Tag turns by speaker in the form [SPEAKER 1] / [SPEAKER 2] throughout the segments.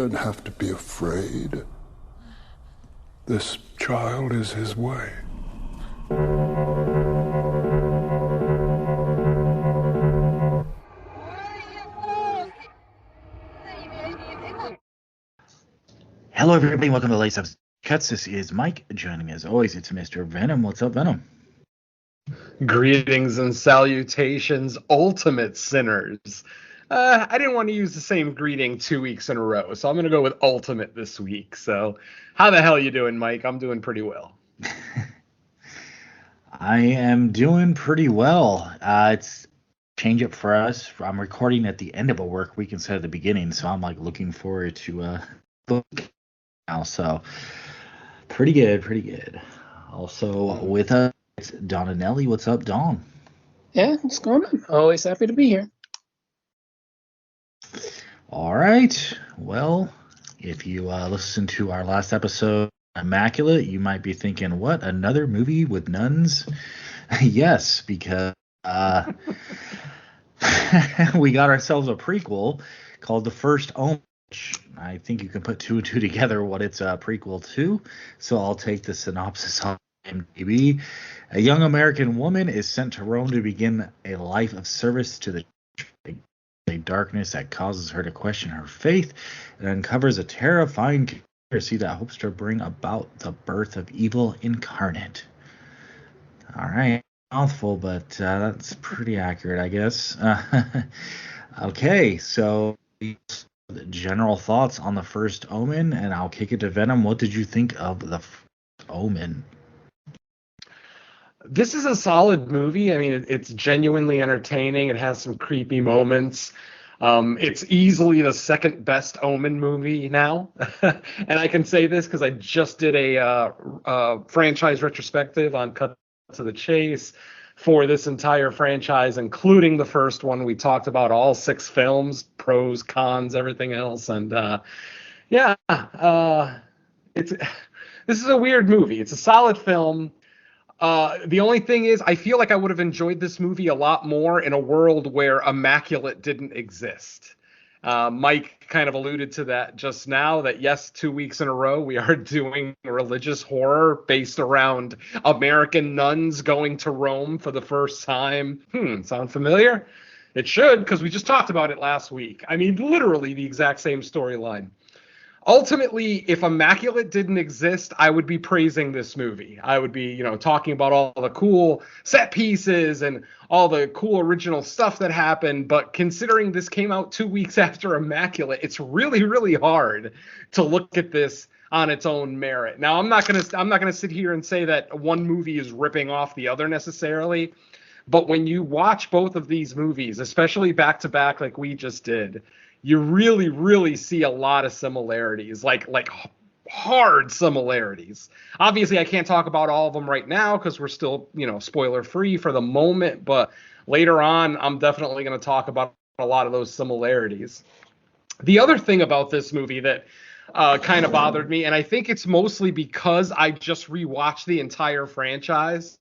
[SPEAKER 1] don't have to be afraid. This child is his way.
[SPEAKER 2] Hello, everybody. Welcome to the latest episode of Cuts. This is Mike. Joining me, as always, it's Mr. Venom. What's up, Venom?
[SPEAKER 3] Greetings and salutations, ultimate sinners. I didn't want to use the same greeting 2 weeks in a row, so I'm going to go with ultimate this week. So how the hell you doing, Mike? I'm doing pretty well.
[SPEAKER 2] I am doing pretty well. It's change up for us. I'm recording at the end of a work week instead of the beginning, so I'm like looking forward to now. So pretty good. Also with us, Don and Nelly. What's up, Don?
[SPEAKER 4] Yeah, what's going on? Always happy to be here.
[SPEAKER 2] All right. Well, if you listen to our last episode, Immaculate, you might be thinking, what, another movie with nuns? Yes, because we got ourselves a prequel called The First Omen. I think you can put two and two together what it's a prequel to. So I'll take the synopsis on IMDb. A young American woman is sent to Rome to begin a life of service to the a darkness that causes her to question her faith and uncovers a terrifying conspiracy that hopes to bring about the birth of evil incarnate. All right, mouthful, but that's pretty accurate, I guess. Okay, so general thoughts on The First Omen, and I'll kick it to Venom. What did you think of The First Omen?
[SPEAKER 3] This is a solid movie. I mean, it's genuinely entertaining. It has some creepy moments. It's easily the second best Omen movie now. And I can say this because I just did a franchise retrospective on Cut to the Chase for this entire franchise, including the first one. We talked about all 6 films, pros, cons, everything else. And this is a weird movie. It's a solid film. The only thing is, I feel like I would have enjoyed this movie a lot more in a world where Immaculate didn't exist. Mike kind of alluded to that just now, that yes, 2 weeks in a row, we are doing religious horror based around American nuns going to Rome for the first time. Sound familiar? It should, because we just talked about it last week. I mean, literally the exact same storyline. Ultimately, if Immaculate didn't exist, I would be praising this movie. I would be, talking about all the cool set pieces and all the cool original stuff that happened. But considering this came out 2 weeks after Immaculate, it's really, really hard to look at this on its own merit. Now, I'm not gonna sit here and say that one movie is ripping off the other necessarily. But when you watch both of these movies, especially back to back like we just did, you really, really see a lot of similarities, like hard similarities. Obviously, I can't talk about all of them right now because we're still, spoiler free for the moment. But later on, I'm definitely going to talk about a lot of those similarities. The other thing about this movie that kind of bothered me, and I think it's mostly because I just rewatched the entire franchise.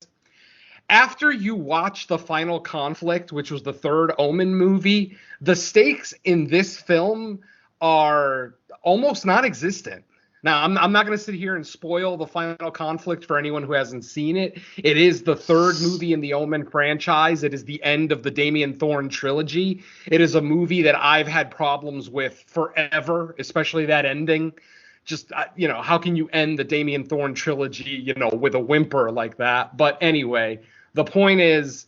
[SPEAKER 3] After you watch The Final Conflict, which was the third Omen movie, the stakes in this film are almost non-existent. Now, I'm not going to sit here and spoil The Final Conflict for anyone who hasn't seen it. It is the third movie in the Omen franchise. It is the end of the Damien Thorne trilogy. It is a movie that I've had problems with forever, especially that ending. Just, how can you end the Damien Thorne trilogy, with a whimper like that? But anyway, the point is,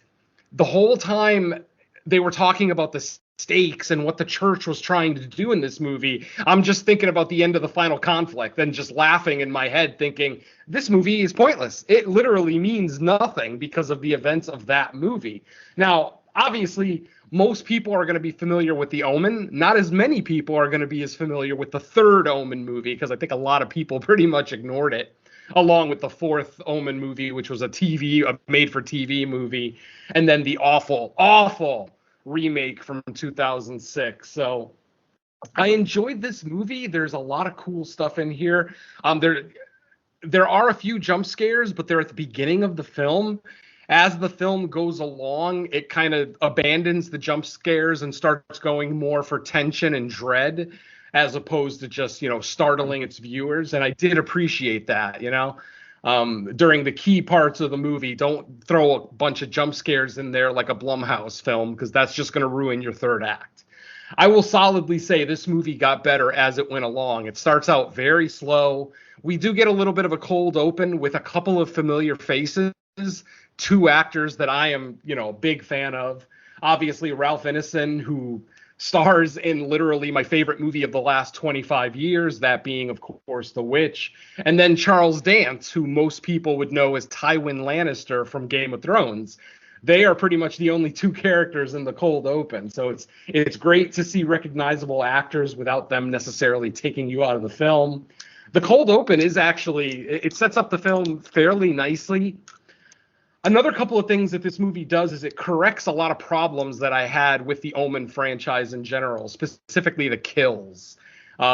[SPEAKER 3] the whole time they were talking about the stakes and what the church was trying to do in this movie, I'm just thinking about the end of The Final Conflict and just laughing in my head thinking, this movie is pointless. It literally means nothing because of the events of that movie. Now, obviously, most people are going to be familiar with The Omen. Not as many people are going to be as familiar with the third Omen movie because I think a lot of people pretty much ignored it, along with the fourth Omen movie, which was a made-for-TV movie, and then the awful remake from 2006. So I enjoyed this movie. There's a lot of cool stuff in here. There are a few jump scares, but they're at the beginning of the film. As the film goes along, it kind of abandons the jump scares and starts going more for tension and dread. as opposed to just, startling its viewers. And I did appreciate that, during the key parts of the movie. Don't throw a bunch of jump scares in there like a Blumhouse film, because that's just going to ruin your third act. I will solidly say this movie got better as it went along. It starts out very slow. We do get a little bit of a cold open with a couple of familiar faces, two actors that I am, a big fan of. Obviously, Ralph Ineson, who stars in literally my favorite movie of the last 25 years, that being, of course, The Witch. And then Charles Dance, who most people would know as Tywin Lannister from Game of Thrones. They are pretty much the only two characters in the cold open. So it's great to see recognizable actors without them necessarily taking you out of the film. The cold open is actually, it sets up the film fairly nicely. Another couple of things that this movie does is it corrects a lot of problems that I had with the Omen franchise in general, specifically the kills.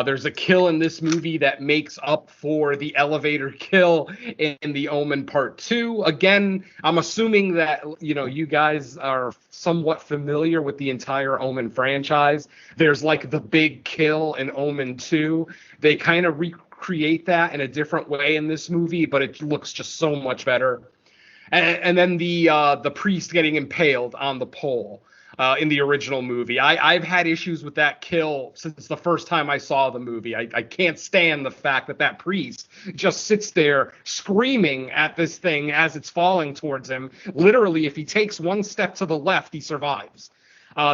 [SPEAKER 3] There's a kill in this movie that makes up for the elevator kill in the Omen Part 2. Again, I'm assuming that, you guys are somewhat familiar with the entire Omen franchise. There's like the big kill in Omen 2. They kind of recreate that in a different way in this movie, but it looks just so much better. And then the priest getting impaled on the pole. In the original movie. I've had issues with that kill since the first time I saw the movie. I can't stand the fact that priest just sits there screaming at this thing as it's falling towards him. Literally, if he takes one step to the left, he survives.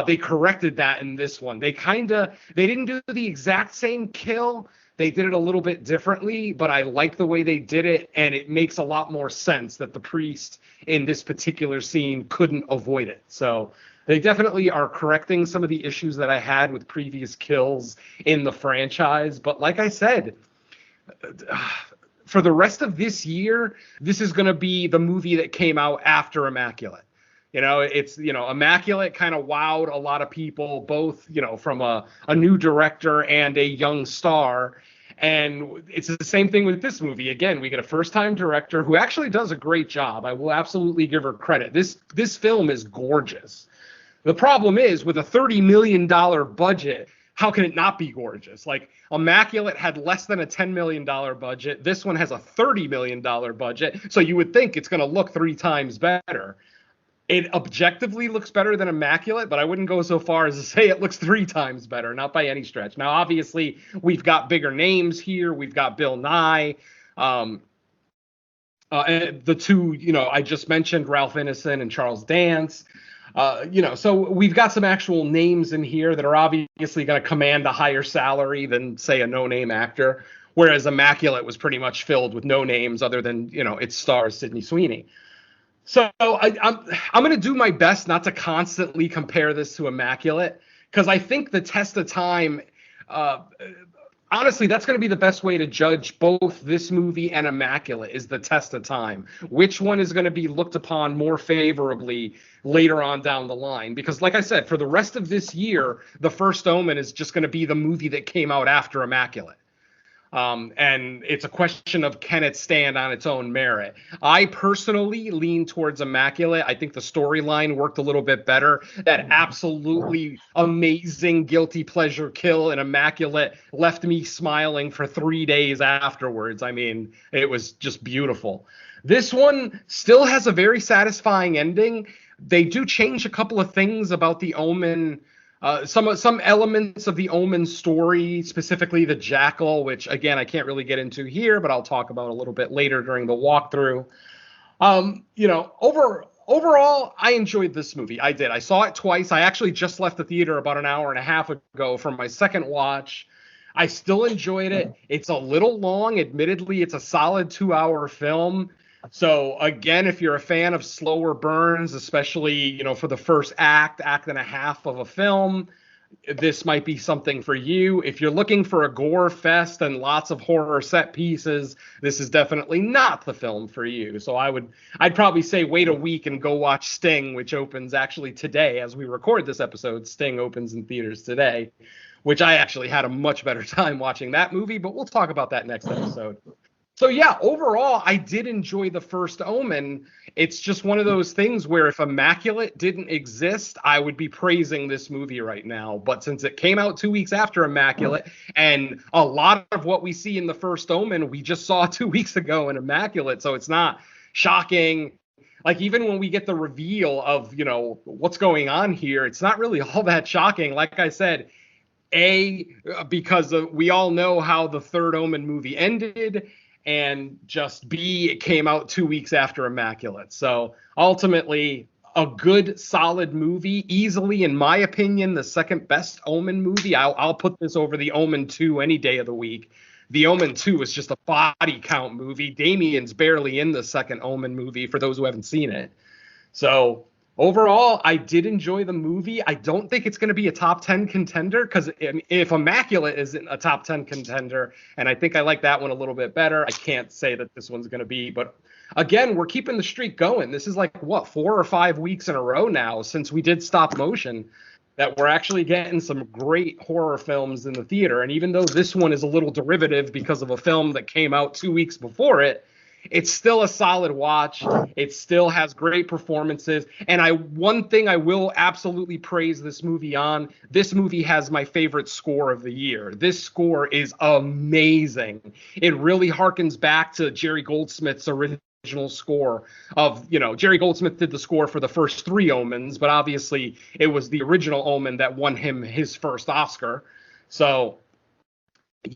[SPEAKER 3] They corrected that in this one. They didn't do the exact same kill. They did it a little bit differently, but I like the way they did it, and it makes a lot more sense that the priest in this particular scene couldn't avoid it. So they definitely are correcting some of the issues that I had with previous kills in the franchise. But like I said, for the rest of this year, this is going to be the movie that came out after Immaculate. Immaculate kind of wowed a lot of people, both, from a new director and a young star. And it's the same thing with this movie. Again, we get a first-time director who actually does a great job. I will absolutely give her credit. This film is gorgeous. The problem is, with a $30 million budget, how can it not be gorgeous? Like, Immaculate had less than a $10 million budget. This one has a $30 million budget. So you would think it's going to look 3 times better. It objectively looks better than Immaculate, but I wouldn't go so far as to say it looks 3 times better, not by any stretch. Now, obviously, we've got bigger names here. We've got Bill Nye. And the two, I just mentioned, Ralph Ineson and Charles Dance. So we've got some actual names in here that are obviously going to command a higher salary than, say, a no-name actor, whereas Immaculate was pretty much filled with no names other than, its star, Sydney Sweeney. So I'm going to do my best not to constantly compare this to Immaculate, because I think the test of time, honestly, that's going to be the best way to judge both this movie and Immaculate, is the test of time. Which one is going to be looked upon more favorably later on down the line? Because like I said, for the rest of this year, The First Omen is just going to be the movie that came out after Immaculate. And it's a question of, can it stand on its own merit? I personally lean towards Immaculate. I think the storyline worked a little bit better. That absolutely amazing guilty pleasure kill in Immaculate left me smiling for 3 days afterwards. I mean, it was just beautiful. This one still has a very satisfying ending. They do change a couple of things about the Omen. Some elements of the Omen story, specifically the Jackal, which, again, I can't really get into here, but I'll talk about a little bit later during the walkthrough. Overall, I enjoyed this movie. I did. I saw it twice. I actually just left the theater about an hour and a half ago for my second watch. I still enjoyed it. It's a little long. Admittedly, it's a solid 2-hour film. So, again, if you're a fan of slower burns, especially, for the first act and a half of a film, this might be something for you. If you're looking for a gore fest and lots of horror set pieces, this is definitely not the film for you. So I'd probably say wait a week and go watch Sting, which opens actually today. As we record this episode, Sting opens in theaters today, which I actually had a much better time watching that movie, but we'll talk about that next episode. So yeah, overall, I did enjoy the first Omen. It's just one of those things where if Immaculate didn't exist, I would be praising this movie right now. But since it came out 2 weeks after Immaculate, and a lot of what we see in the first Omen, we just saw 2 weeks ago in Immaculate, so it's not shocking. Like even when we get the reveal of, what's going on here, it's not really all that shocking. Like I said, because we all know how the third Omen movie ended, and just B, it came out 2 weeks after Immaculate. So ultimately, a good, solid movie. Easily, in my opinion, the second best Omen movie. I'll put this over the Omen 2 any day of the week. The Omen 2 is just a body count movie. Damien's barely in the second Omen movie for those who haven't seen it. So overall, I did enjoy the movie. I don't think it's going to be a top 10 contender because if Immaculate isn't a top 10 contender, and I think I like that one a little bit better, I can't say that this one's going to be. But again, we're keeping the streak going. This is like, 4 or 5 weeks in a row now since we did stop motion that we're actually getting some great horror films in the theater. And even though this one is a little derivative because of a film that came out 2 weeks before it, it's still a solid watch. It still has great performances. And one thing I will absolutely praise this movie on, this movie has my favorite score of the year. This score is amazing. It really harkens back to Jerry Goldsmith's original score of, Jerry Goldsmith did the score for the first 3 Omens, but obviously it was the original Omen that won him his first Oscar. So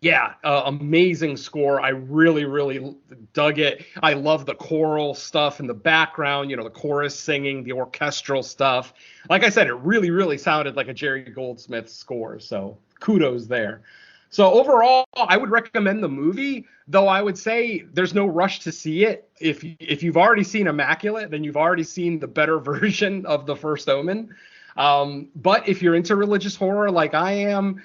[SPEAKER 3] yeah, amazing score. I really, really dug it. I love the choral stuff in the background, the chorus singing, the orchestral stuff. Like I said, it really, really sounded like a Jerry Goldsmith score. So kudos there. So overall, I would recommend the movie, though I would say there's no rush to see it. If you've already seen Immaculate, then you've already seen the better version of the first Omen. But if you're into religious horror like I am,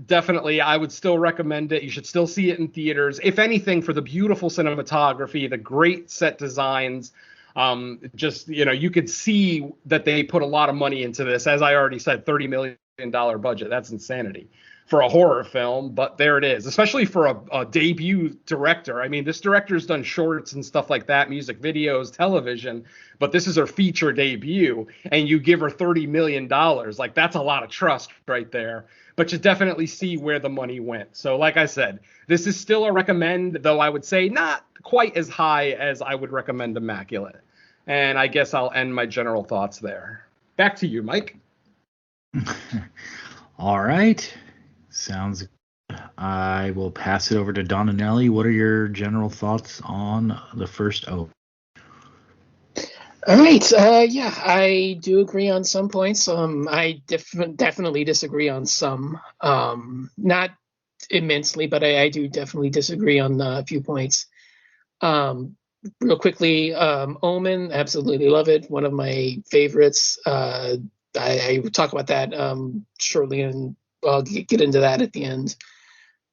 [SPEAKER 3] definitely, I would still recommend it. You should still see it in theaters. If anything, for the beautiful cinematography, the great set designs, you could see that they put a lot of money into this. As I already said, $30 million budget. That's insanity for a horror film, but there it is, especially for a debut director. I mean, this director's done shorts and stuff like that, music videos, television, but this is her feature debut, and you give her $30 million. Like, that's a lot of trust right there. But you definitely see where the money went. So like I said, this is still a recommend, though I would say not quite as high as I would recommend Immaculate. And I guess I'll end my general thoughts there. Back to you, Mike.
[SPEAKER 2] All right. Sounds good. I will pass it over to Donanelli. What are your general thoughts on the first Omen?
[SPEAKER 4] All right. Yeah, I do agree on some points. I definitely disagree on some. Not immensely, but I do definitely disagree on a few points. Real quickly, Omen, absolutely love it. One of my favorites. I will talk about that shortly, and I'll get into that at the end.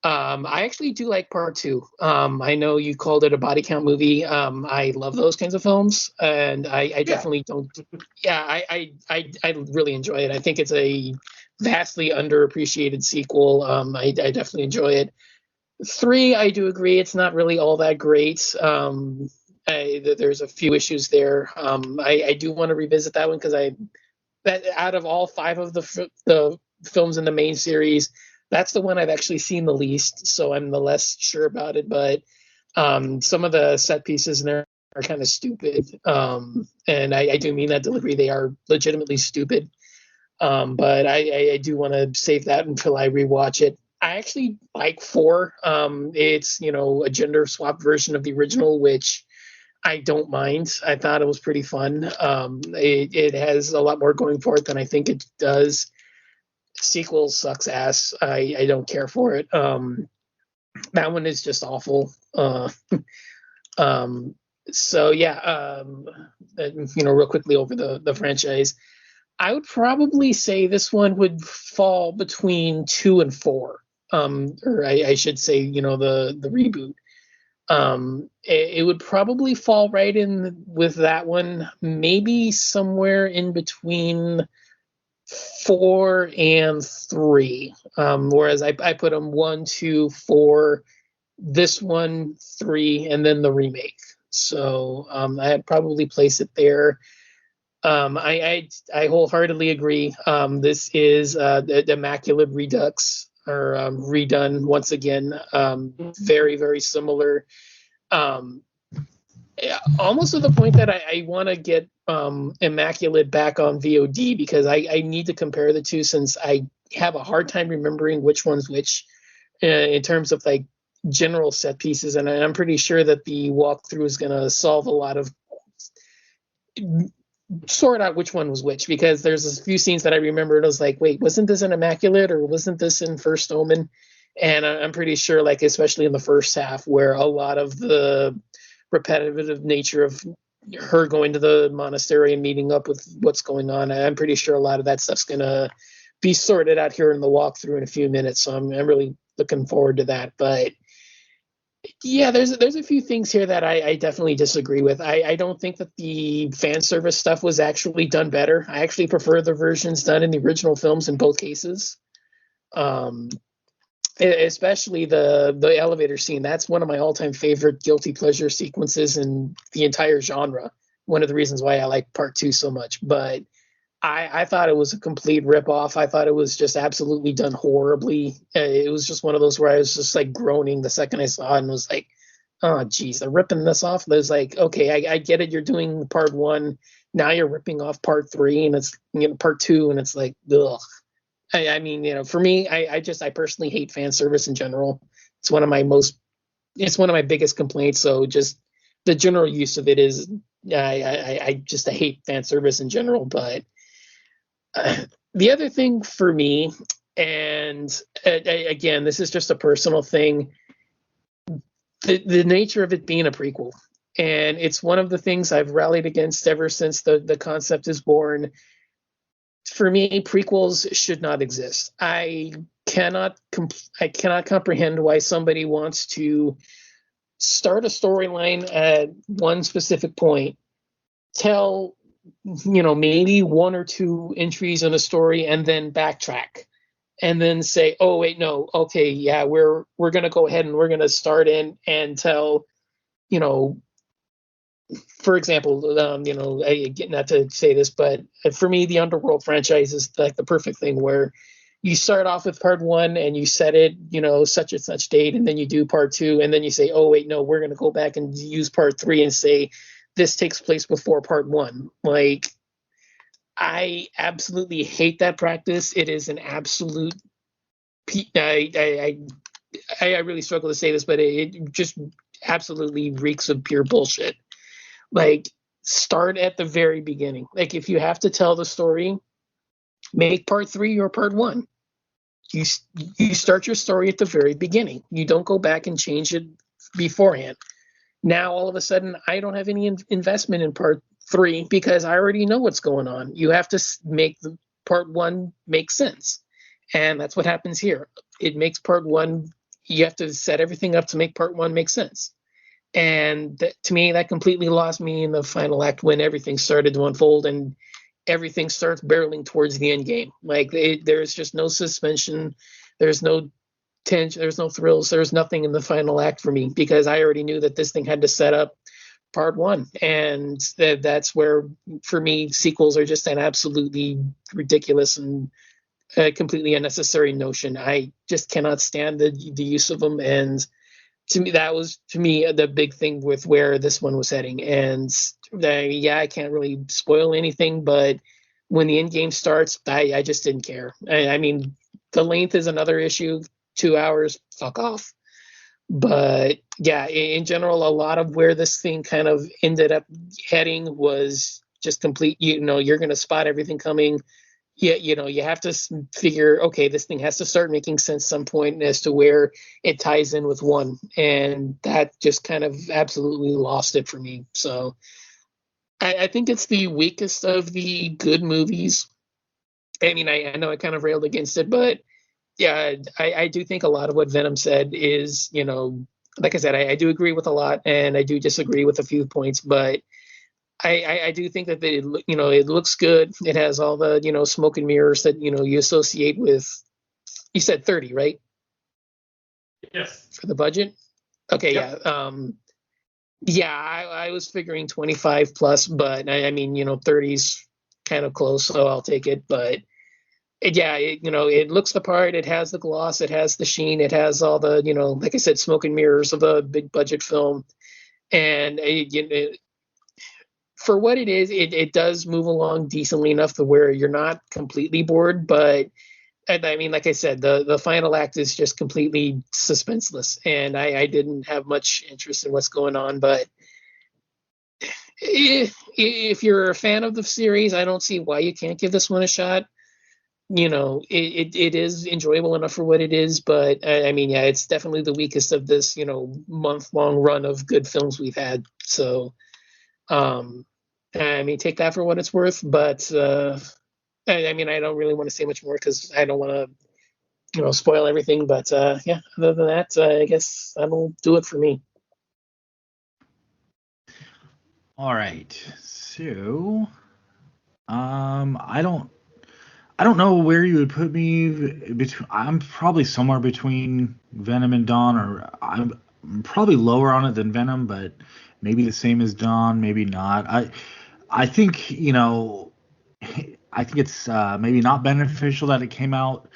[SPEAKER 4] I actually do like part 2. I know you called it a body count movie. I love those kinds of films, and I definitely don't. Yeah, I really enjoy it. I think it's a vastly underappreciated sequel. I definitely enjoy it. 3, I do agree, it's not really all that great. There's a few issues there. I do want to revisit that one because that out of all 5 of the films in the main series, that's the one I've actually seen the least, so I'm the less sure about it. But some of the set pieces in there are kind of stupid, and I do mean that delivery. They are legitimately stupid. But I do want to save that until I rewatch it. I actually like 4. It's a gender swap version of the original, which I don't mind. I thought it was pretty fun. It has a lot more going for it than I think it does. Sequel sucks ass. I don't care for it. That one is just awful. So yeah, real quickly over the franchise, I would probably say this one would fall between 2 and 4. Or I should say, the reboot. It would probably fall right in with that one, maybe somewhere in between 4 and 3. Whereas I put them 1, 2, 4, this one 3, and then the remake. So I'd probably place it there. I wholeheartedly agree. This is the Immaculate Redux, or redone once again. Very, very similar. Almost to the point that I want to get Immaculate back on VOD, because I need to compare the two, since I have a hard time remembering which one's which in terms of like general set pieces. And I'm pretty sure that the walkthrough is going to solve a lot of sort out which one was which, because there's a few scenes that I remember and I was like, wait, wasn't this in Immaculate or wasn't this in First Omen? And I'm pretty sure, like, especially in the first half, where a lot of the repetitive nature of her going to the monastery and meeting up with what's going on, I'm pretty sure a lot of that stuff's going to be sorted out here in the walkthrough in a few minutes. So I'm really looking forward to that. But yeah, there's a few things here that I definitely disagree with. I don't think that the fan service stuff was actually done better. I actually prefer the versions done in the original films in both cases. Especially the elevator scene. That's one of my all-time favorite guilty pleasure sequences in the entire genre. One of the reasons why I like part 2 so much. But I thought it was a complete ripoff. I thought it was just absolutely done horribly. It was just one of those where I was just like groaning the second I saw it, and was like, oh geez, they're ripping this off. There's like, okay, I get it, you're doing part 1, now you're ripping off part 3, and it's, you know, part 2, and it's like, ugh. I mean, you know, for me, I personally hate fan service in general. It's one of my biggest complaints. So just the general use of it is, I hate fan service in general. But the other thing for me, and again, this is just a personal thing, the nature of it being a prequel. And it's one of the things I've rallied against ever since the concept is born. For me, prequels should not exist. I cannot comprehend why somebody wants to start a storyline at one specific point, tell, you know, maybe 1 or 2 entries in a story, and then backtrack, and then say, oh wait, no, okay, yeah, we're gonna go ahead and we're gonna start in and tell, you know, for example, you know, I get, not to say this, but for me, the Underworld franchise is like the perfect thing, where you start off with part 1 and you set it, you know, such and such date, and then you do part 2, and then you say, oh wait, no, we're going to go back and use part 3 and say this takes place before part 1. Like, I absolutely hate that practice. It is an absolute. I really struggle to say this, but it just absolutely reeks of pure bullshit. Like, start at the very beginning. Like, if you have to tell the story, make part 3 or part 1. You start your story at the very beginning. You don't go back and change it beforehand. Now, all of a sudden, I don't have any investment in part 3 because I already know what's going on. You have to make the part 1 make sense. And that's what happens here. It makes part 1, you have to set everything up to make part 1 make sense. And to me, that completely lost me in the final act, when everything started to unfold and everything starts barreling towards the end game. Like, there's just no suspension. There's no tension. There's no thrills. There's nothing in the final act for me, because I already knew that this thing had to set up part 1. And that's where, for me, sequels are just an absolutely ridiculous and completely unnecessary notion. I just cannot stand the use of them. And to me, that was, the big thing with where this one was heading. And I can't really spoil anything, but when the end game starts, I just didn't care. I mean, the length is another issue. 2 hours, fuck off. But yeah, in general, a lot of where this thing kind of ended up heading was just complete. You know, you're going to spot everything coming. Yeah, you know, you have to figure, okay, this thing has to start making sense some point as to where it ties in with 1. And that just kind of absolutely lost it for me. So I think it's the weakest of the good movies. I mean, I know I kind of railed against it, but yeah, I do think a lot of what Venom said is, you know, like I said, I do agree with a lot, and I do disagree with a few points, but I do think that it looks good. It has all the, you know, smoke and mirrors that, you know, you associate with. You said 30, right?
[SPEAKER 3] Yes.
[SPEAKER 4] For the budget. Okay,
[SPEAKER 3] Yep.
[SPEAKER 4] yeah. Yeah, I was figuring 25 plus, but I mean, 30's kind of close, so I'll take it. But yeah, it looks the part. It has the gloss, it has the sheen, it has all the, like I said, smoke and mirrors of a big budget film. And for what it is, it does move along decently enough to where you're not completely bored. But I mean, like I said, the final act is just completely suspenseless, and I didn't have much interest in what's going on. But if you're a fan of the series, I don't see why you can't give this one a shot. It is enjoyable enough for what it is, but I mean, yeah, it's definitely the weakest of this, month-long run of good films we've had. So, um, I mean, take that for what it's worth. But I mean, I don't really want to say much more because I don't want to, spoil everything. But yeah, other than that, I guess that'll do it for me.
[SPEAKER 2] All right. So, I don't know where you would put me between. I'm probably somewhere between Venom and Dawn, or I'm probably lower on it than Venom, but maybe the same as Dawn, maybe not. I think I think it's maybe not beneficial that it came out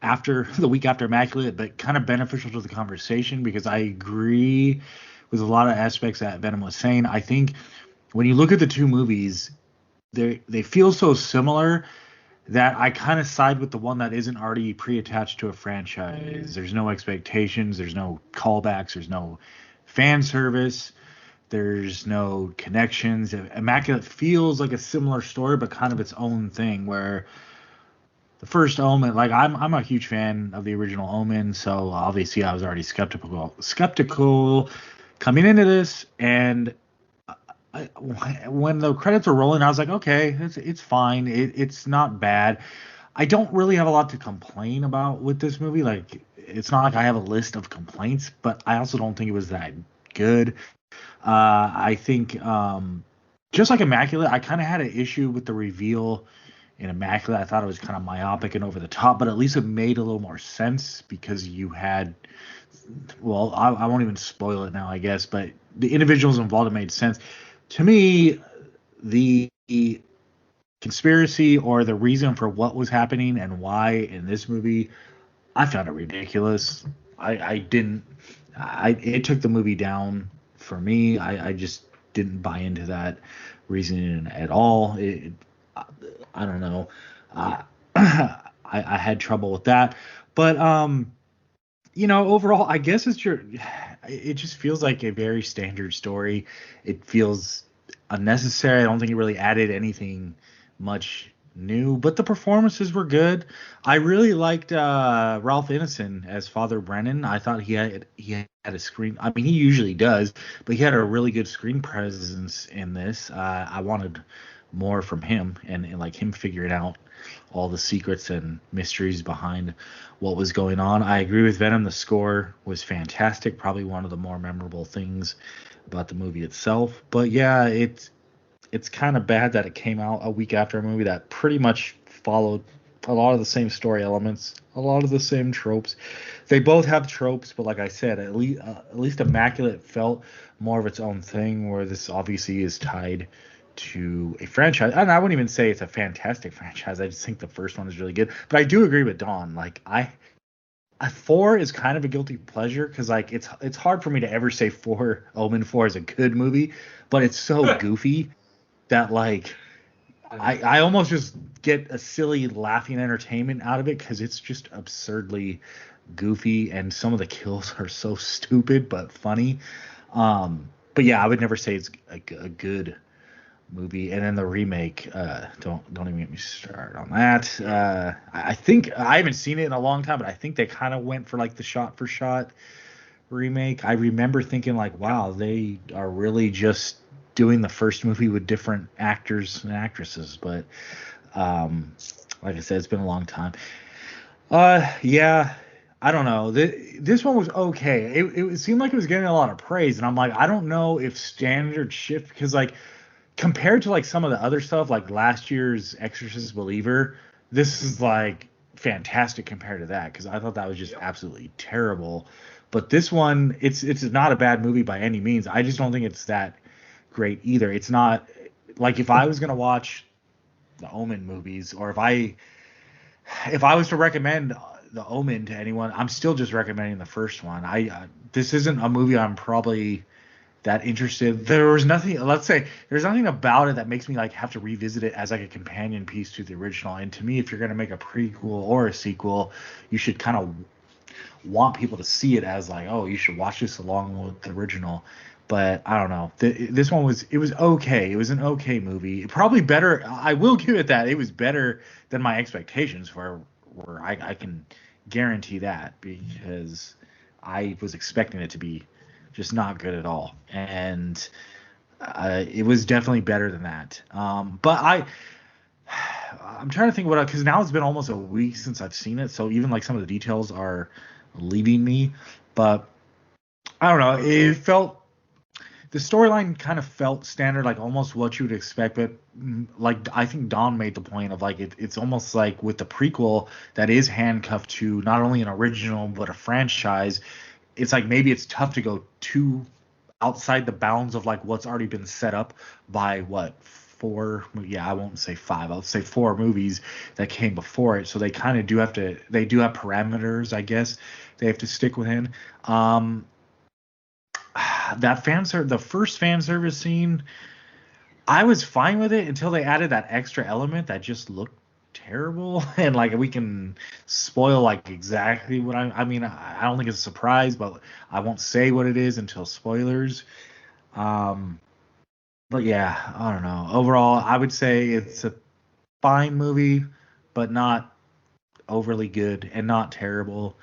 [SPEAKER 2] after the week after Immaculate, but kind of beneficial to the conversation because I agree with a lot of aspects that Venom was saying. I think when you look at the two movies, they feel so similar that I kind of side with the one that isn't already pre-attached to a franchise. There's no expectations, there's no callbacks, there's no fan service, there's no connections. Immaculate feels like a similar story, but kind of its own thing. Where the first Omen, like I'm a huge fan of the original Omen, so obviously I was already skeptical coming into this, and when the credits were rolling, I was like, okay, it's fine. It's not bad. I don't really have a lot to complain about with this movie. Like, it's not like I have a list of complaints, but I also don't think it was that good. I think, just like Immaculate, I kind of had an issue with the reveal in Immaculate. I thought it was kind of myopic and over the top, but at least it made a little more sense because you had, well, I won't even spoil it now, I guess, but the individuals involved, it made sense. To me, the conspiracy or the reason for what was happening and why in this movie, I found it ridiculous. I didn't. It took the movie down for me. I just didn't buy into that reasoning at all. I don't know. I had trouble with that, but overall, I guess it just feels like a very standard story. It feels unnecessary. I don't think it really added anything much new, but the performances were good. I really liked Ralph Ineson as Father Brennan. I thought he had a screen. I mean, he usually does, but he had a really good screen presence in this. I wanted more from him and like him figuring out all the secrets and mysteries behind what was going on. I agree with Venom. The score was fantastic. Probably one of the more memorable things about the movie itself. But yeah, it's kind of bad that it came out a week after a movie that pretty much followed a lot of the same story elements, a lot of the same tropes. They both have tropes, but like I said, at least Immaculate felt more of its own thing, where this obviously is tied to a franchise. And I wouldn't even say it's a fantastic franchise. I just think the first one is really good. But I do agree with Dawn. Like four is kind of a guilty pleasure because like it's hard for me to ever say Omen 4 is a good movie, but it's so goofy that like I almost just get a silly laughing entertainment out of it because it's just absurdly goofy and some of the kills are so stupid but funny. But yeah, I would never say it's a good movie. And then the remake, don't even get me started on that. I think I haven't seen it in a long time, but I think they kind of went for like the shot for shot remake. I remember thinking like, wow, they are really just doing the first movie with different actors and actresses. But like I said, it's been a long time. Yeah, I don't know. This one was okay. It seemed like it was getting a lot of praise, and I'm like, I don't know if standard shift because like compared to like some of the other stuff, like last year's Exorcist Believer, this is like fantastic compared to that because I thought that was just absolutely terrible. But this one, it's not a bad movie by any means. I just don't think it's that great either. It's not like if I was gonna watch the Omen movies, or if I was to recommend the Omen to anyone, I'm still just recommending the first one. This isn't a movie I'm probably that interested. There was nothing. Let's say there's nothing about it that makes me like have to revisit it as like a companion piece to the original. And to me, if you're gonna make a prequel or a sequel, you should kind of want people to see it as like, oh, you should watch this along with the original. But I don't know. This one was okay. It was an okay movie. Probably better. I will give it that. It was better than my expectations were. I can guarantee that, because I was expecting it to be just not good at all, and it was definitely better than that. But I'm trying to think what, because now it's been almost a week since I've seen it, so even like some of the details are leaving me. But I don't know. The storyline kind of felt standard, like almost what you would expect. But like I think Don made the point of like it's almost like with the prequel that is handcuffed to not only an original but a franchise. It's like maybe it's tough to go too outside the bounds of like what's already been set up by what, four, yeah, I won't say five, I'll say four movies that came before it. So they kind of do have parameters, I guess, they have to stick within. The first fan service scene, I was fine with it until they added that extra element that just looked terrible. And like we can spoil like exactly what I mean, I don't think it's a surprise, but I won't say what it is until spoilers. But yeah, I don't know. Overall, I would say it's a fine movie, but not overly good and not terrible.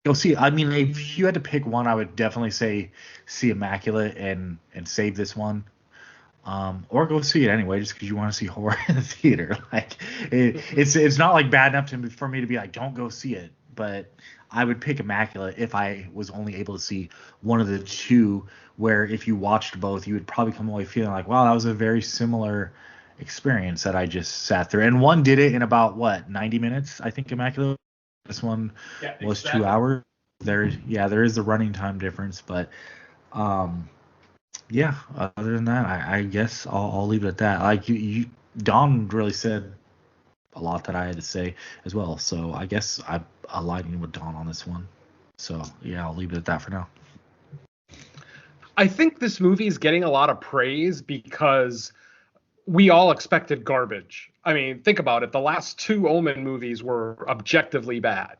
[SPEAKER 2] You'll see. I mean, if you had to pick one, I would definitely say see Immaculate and save this one. Or go see it anyway, just because you want to see horror in the theater. Like it's not like bad enough for me to be like, don't go see it. But I would pick Immaculate if I was only able to see one of the two. Where if you watched both, you would probably come away feeling like, wow, that was a very similar experience that I just sat through. And one did it in about 90 minutes, I think. Immaculate. This one was 2 hours. There is the running time difference, but yeah. Other than that, I guess I'll leave it at that. Like Don really said a lot that I had to say as well, so I guess I'm aligning with Don on this one. So yeah, I'll leave it at that for now.
[SPEAKER 3] I think this movie is getting a lot of praise because we all expected garbage. I mean, think about it. The last two Omen movies were objectively bad.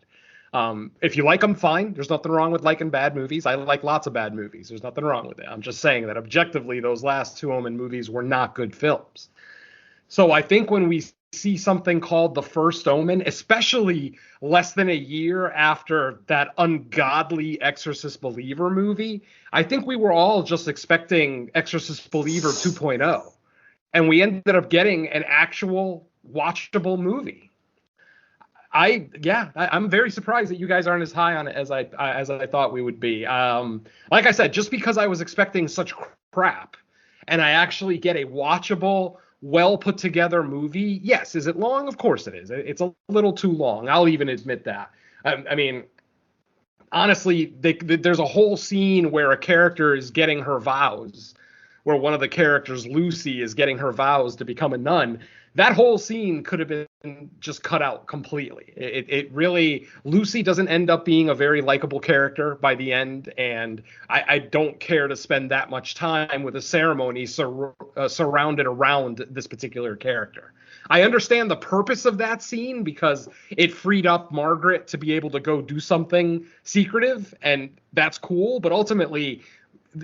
[SPEAKER 3] If you like them, fine. There's nothing wrong with liking bad movies. I like lots of bad movies. There's nothing wrong with it. I'm just saying that objectively, those last two Omen movies were not good films. So I think when we see something called The First Omen, especially less than a year after that ungodly Exorcist Believer movie, I think we were all just expecting Exorcist Believer 2.0. And we ended up getting an actual watchable movie. I'm very surprised that you guys aren't as high on it as I thought we would be. Like I said, just because I was expecting such crap, and I actually get a watchable, well put together movie. Yes, is it long? Of course it is. It's a little too long. I'll even admit that. I mean, honestly, there's a whole scene where a character is getting her vows, where one of the characters, Lucy, is getting her vows to become a nun. That whole scene could have been just cut out completely. It really, Lucy doesn't end up being a very likable character by the end, and I don't care to spend that much time with a ceremony surrounded around this particular character. I understand the purpose of that scene because it freed up Margaret to be able to go do something secretive, and that's cool, but ultimately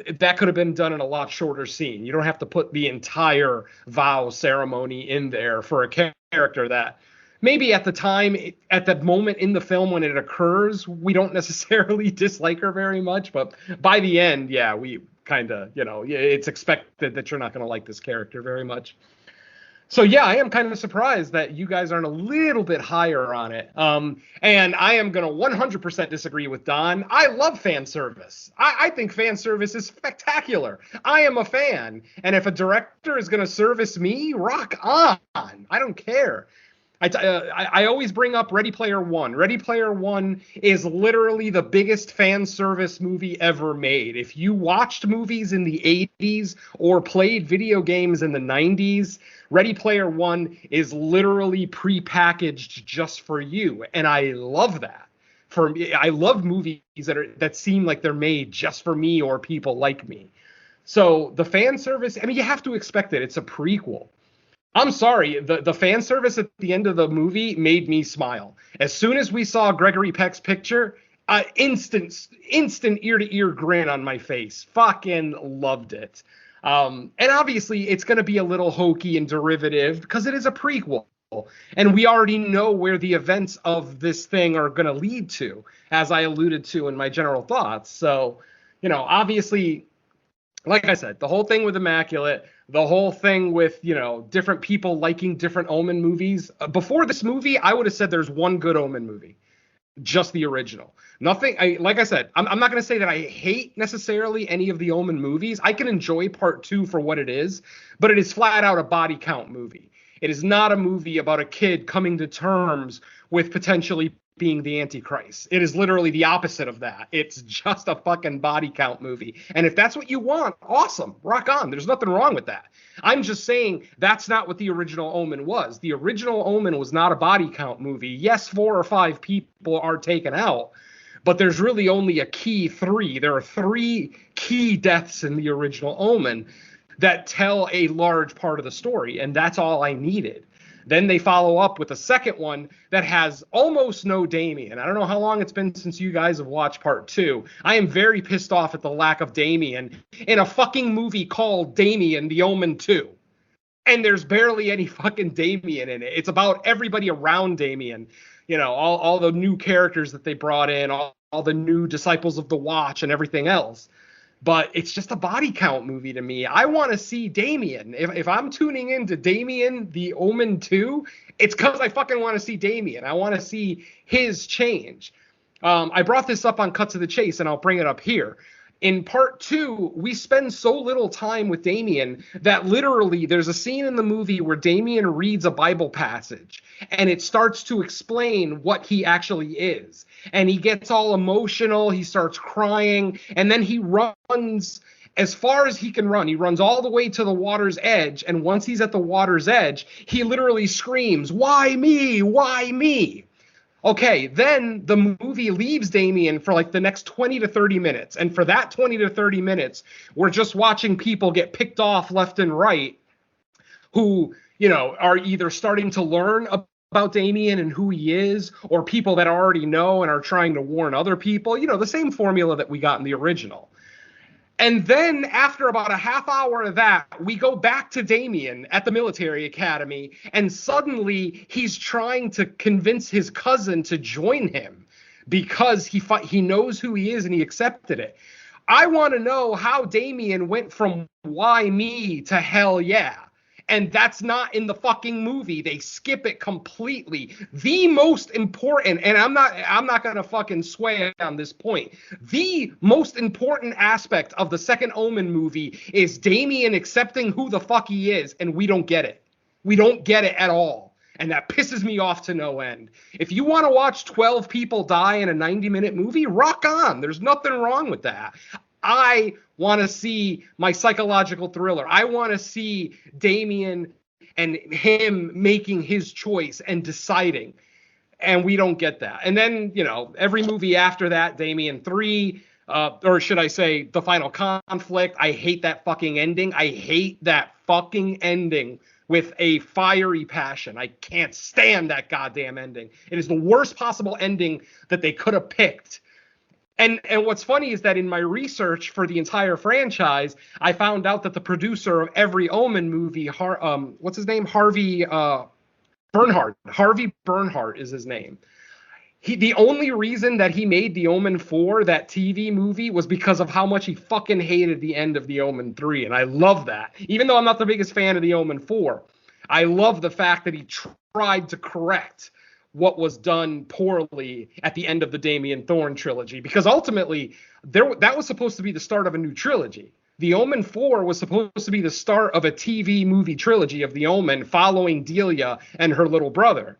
[SPEAKER 3] that could have been done in a lot shorter scene. You don't have to put the entire vow ceremony in there for a character that maybe at the time, at that moment in the film when it occurs, we don't necessarily dislike her very much. But by the end, yeah, we kind of, it's expected that you're not going to like this character very much. So, yeah, I am kind of surprised that you guys aren't a little bit higher on it. And I am going to 100% disagree with Don. I love fan service. I think fan service is spectacular. I am a fan. And if a director is going to service me, rock on. I don't care. I always bring up Ready Player One. Ready Player One is literally the biggest fan service movie ever made. If you watched movies in the 80s or played video games in the 90s, Ready Player One is literally prepackaged just for you. And I love that. For me, I love movies that seem like they're made just for me or people like me. So the fan service, I mean, you have to expect it. It's a prequel. I'm sorry, the fan service at the end of the movie made me smile. As soon as we saw Gregory Peck's picture, instant ear-to-ear grin on my face. Fucking loved it. And obviously, it's going to be a little hokey and derivative because it is a prequel. And we already know where the events of this thing are going to lead to, as I alluded to in my general thoughts. So, obviously, like I said, the whole thing with Immaculate, the whole thing with, different people liking different Omen movies. Before this movie, I would have said there's one good Omen movie. Just the original. Nothing, like I said, I'm not going to say that I hate necessarily any of the Omen movies. I can enjoy part 2 for what it is, but it is flat out a body count movie. It is not a movie about a kid coming to terms with potentially being the Antichrist. It is literally the opposite of that. It's just a fucking body count movie. And if that's what you want, awesome. Rock on. There's nothing wrong with that. I'm just saying that's not what the original Omen was. The original Omen was not a body count movie. Yes, 4 or 5 people are taken out, but there's really only a key 3. There are 3 key deaths in the original Omen that tell a large part of the story, and that's all I needed. Then they follow up with a second one that has almost no Damien. I don't know how long it's been since you guys have watched part 2. I am very pissed off at the lack of Damien in a fucking movie called Damien, The Omen 2. And there's barely any fucking Damien in it. It's about everybody around Damien. All the new characters that they brought in, all the new disciples of the Watch and everything else. But it's just a body count movie to me. I want to see Damien. If I'm tuning into Damien, The Omen 2, it's because I fucking want to see Damien. I want to see his change. I brought this up on Cut to the Chase, and I'll bring it up here. In part 2, we spend so little time with Damien that literally there's a scene in the movie where Damien reads a Bible passage, and it starts to explain what he actually is. And he gets all emotional, he starts crying, and then he runs as far as he can run. He runs all the way to the water's edge, and once he's at the water's edge, he literally screams, "Why me? Why me?" Okay, then the movie leaves Damien for like the next 20 to 30 minutes. And for that 20 to 30 minutes, we're just watching people get picked off left and right who, are either starting to learn about Damien and who he is, or people that already know and are trying to warn other people. The same formula that we got in the original. And then after about a half hour of that, we go back to Damien at the military academy, and suddenly he's trying to convince his cousin to join him because he knows who he is and he accepted it. I want to know how Damien went from why me to hell yeah. And that's not in the fucking movie. They skip it completely. The most important, and I'm not gonna fucking sway on this point. The most important aspect of the second Omen movie is Damien accepting who the fuck he is, and we don't get it. We don't get it at all. And that pisses me off to no end. If you want to watch 12 people die in a 90-minute movie, rock on. There's nothing wrong with that. I want to see my psychological thriller. I want to see Damien and him making his choice and deciding. And we don't get that. And then, every movie after that, Damien 3, or should I say The Final Conflict, I hate that fucking ending. I hate that fucking ending with a fiery passion. I can't stand that goddamn ending. It is the worst possible ending that they could have picked. And what's funny is that in my research for the entire franchise, I found out that the producer of every Omen movie, what's his name? Harvey Bernhardt. Harvey Bernhardt is his name. The only reason that he made The Omen 4, that TV movie, was because of how much he fucking hated the end of The Omen 3. And I love that. Even though I'm not the biggest fan of The Omen 4, I love the fact that he tried to correct what was done poorly at the end of the Damien Thorn trilogy, because ultimately that was supposed to be the start of a new trilogy. The Omen 4 was supposed to be the start of a TV movie trilogy of The Omen following Delia and her little brother.